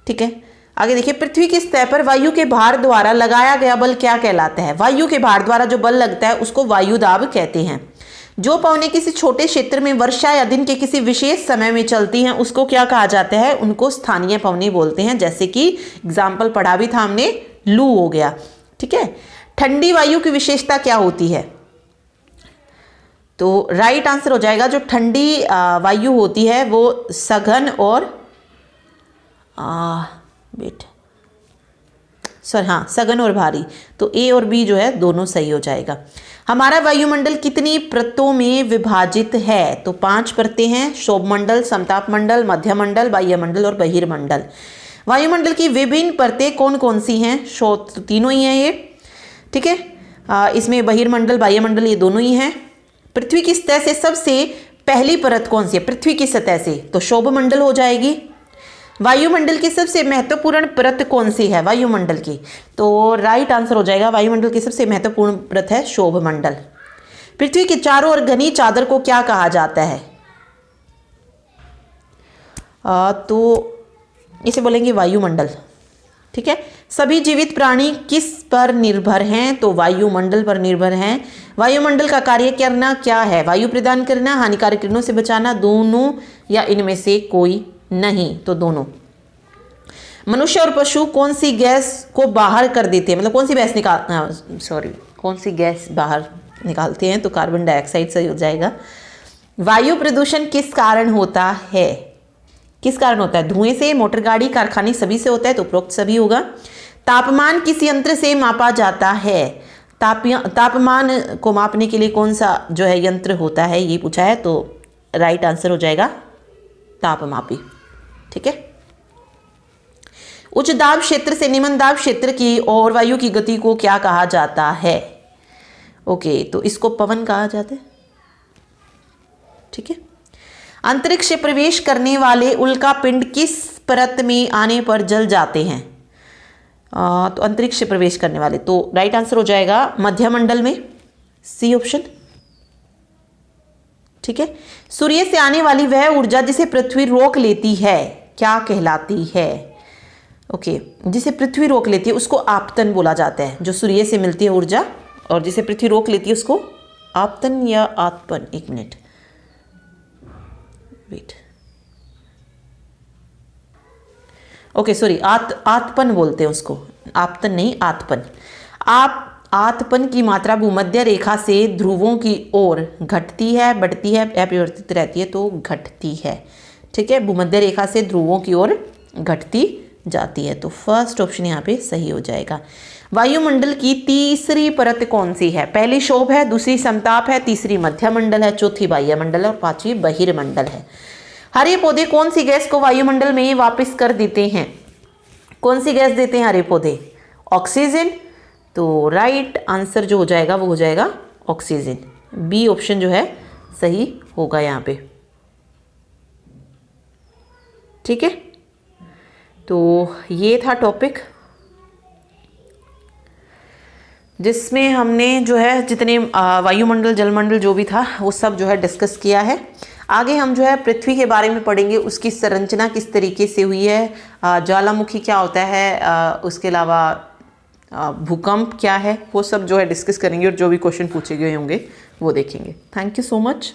ठीक है, आगे देखिए, पृथ्वी की सतह पर वायु के भार द्वारा लगाया गया बल क्या कहलाता है? वायु के भार द्वारा जो बल लगता है उसको वायु दाब कहते हैं। जो पवनें किसी छोटे क्षेत्र में वर्षा या दिन के किसी विशेष समय में चलती हैं उसको क्या कहा जाता है? उनको स्थानीय पवनें बोलते हैं। जैसे कि एग्जाम्पल पढ़ा भी था हमने, लू हो गया। ठीक है, ठंडी वायु की विशेषता क्या होती है? तो राइट आंसर हो जाएगा, जो ठंडी वायु होती है वो सघन और सघन और भारी, तो ए और बी जो है दोनों सही हो जाएगा। हमारा वायुमंडल कितनी परतों में विभाजित है? तो 5 परतें हैं, क्षोभ मंडल, समताप मंडल, मध्य मंडल, वायुमंडल और बहिर्मंडल। वायुमंडल की विभिन्न परतें कौन कौन सी हैं? तो तीनों ही हैं ये। ठीक है, इसमें बहिर्मंडल, वायुमंडल ये दोनों ही हैं। पृथ्वी की सतह से सबसे पहली परत कौन सी है? पृथ्वी की सतह से, तो क्षोभ मंडल हो जाएगी। वायुमंडल की सबसे महत्वपूर्ण परत कौन सी है? वायुमंडल की, तो राइट आंसर हो जाएगा, वायुमंडल की सबसे महत्वपूर्ण परत है क्षोभ मंडल। पृथ्वी के चारों ओर घनी चादर को क्या कहा जाता है? तो इसे बोलेंगे वायुमंडल। ठीक है, सभी जीवित प्राणी किस पर निर्भर हैं? तो वायुमंडल पर निर्भर हैं। वायुमंडल का कार्य करना क्या है? वायु प्रदान करना, हानिकारक किरणों से बचाना, दोनों या इनमें से कोई नहीं? तो दोनों। मनुष्य और पशु कौन सी गैस को बाहर कर देते हैं? मतलब कौन सी गैस बाहर निकालते हैं? तो कार्बन डाइऑक्साइड सही हो जाएगा। वायु प्रदूषण किस कारण होता है? किस कारण होता है? धुएं से, मोटर गाड़ी, कारखाने, सभी से होता है, तो उपरोक्त सभी होगा। तापमान किस यंत्र से मापा जाता है? तापमान को मापने के लिए कौन सा जो है यंत्र होता है, ये पूछा है, तो राइट आंसर हो जाएगा तापमापी। ठीक है, उच्च दाब क्षेत्र से निम्न दाब क्षेत्र की और वायु की गति को क्या कहा जाता है? ओके, तो इसको पवन कहा जाता है। ठीक है, अंतरिक्ष से प्रवेश करने वाले उल्का पिंड किस परत में आने पर जल जाते हैं? तो अंतरिक्ष से प्रवेश करने वाले, तो राइट आंसर हो जाएगा मध्यमंडल में, सी ऑप्शन। ठीक है, सूर्य से आने वाली वह ऊर्जा जिसे पृथ्वी रोक लेती है क्या कहलाती है? ओके, जिसे पृथ्वी रोक लेती है उसको आपतन बोला जाता है। जो सूर्य से मिलती है ऊर्जा और जिसे पृथ्वी रोक लेती है उसको आपतन या आतपन, एक मिनट वेट, ओके सॉरी, आतपन बोलते हैं उसको, आपतन नहीं, आतपन। आतपन की मात्रा भूमध्य रेखा से ध्रुवों की ओर घटती है, बढ़ती है, अपरिवर्तित रहती है, तो घटती है। ठीक है, भूमध्य रेखा से ध्रुवों की ओर घटती जाती है, तो फर्स्ट ऑप्शन यहाँ पे सही हो जाएगा। वायुमंडल की तीसरी परत कौन सी है? पहली क्षोभ है, दूसरी समताप है, तीसरी मध्यमंडल है, चौथी वायुमंडल है और पांचवी बहिर्मंडल है। हरे पौधे कौन सी गैस को वायुमंडल में वापस कर देते हैं? कौन सी गैस देते हैं हरे पौधे? ऑक्सीजन। तो राइट आंसर जो हो जाएगा वो हो जाएगा ऑक्सीजन, बी ऑप्शन जो है सही होगा यहाँ पे। ठीक है, तो ये था टॉपिक जिसमें हमने जो है जितने वायुमंडल, जलमंडल जो भी था वो सब जो है डिस्कस किया है। आगे हम जो है पृथ्वी के बारे में पढ़ेंगे, उसकी संरचना किस तरीके से हुई है, ज्वालामुखी क्या होता है, उसके अलावा भूकंप क्या है, वो सब जो है डिस्कस करेंगे और जो भी क्वेश्चन पूछे गए होंगे वो देखेंगे। Thank you so much.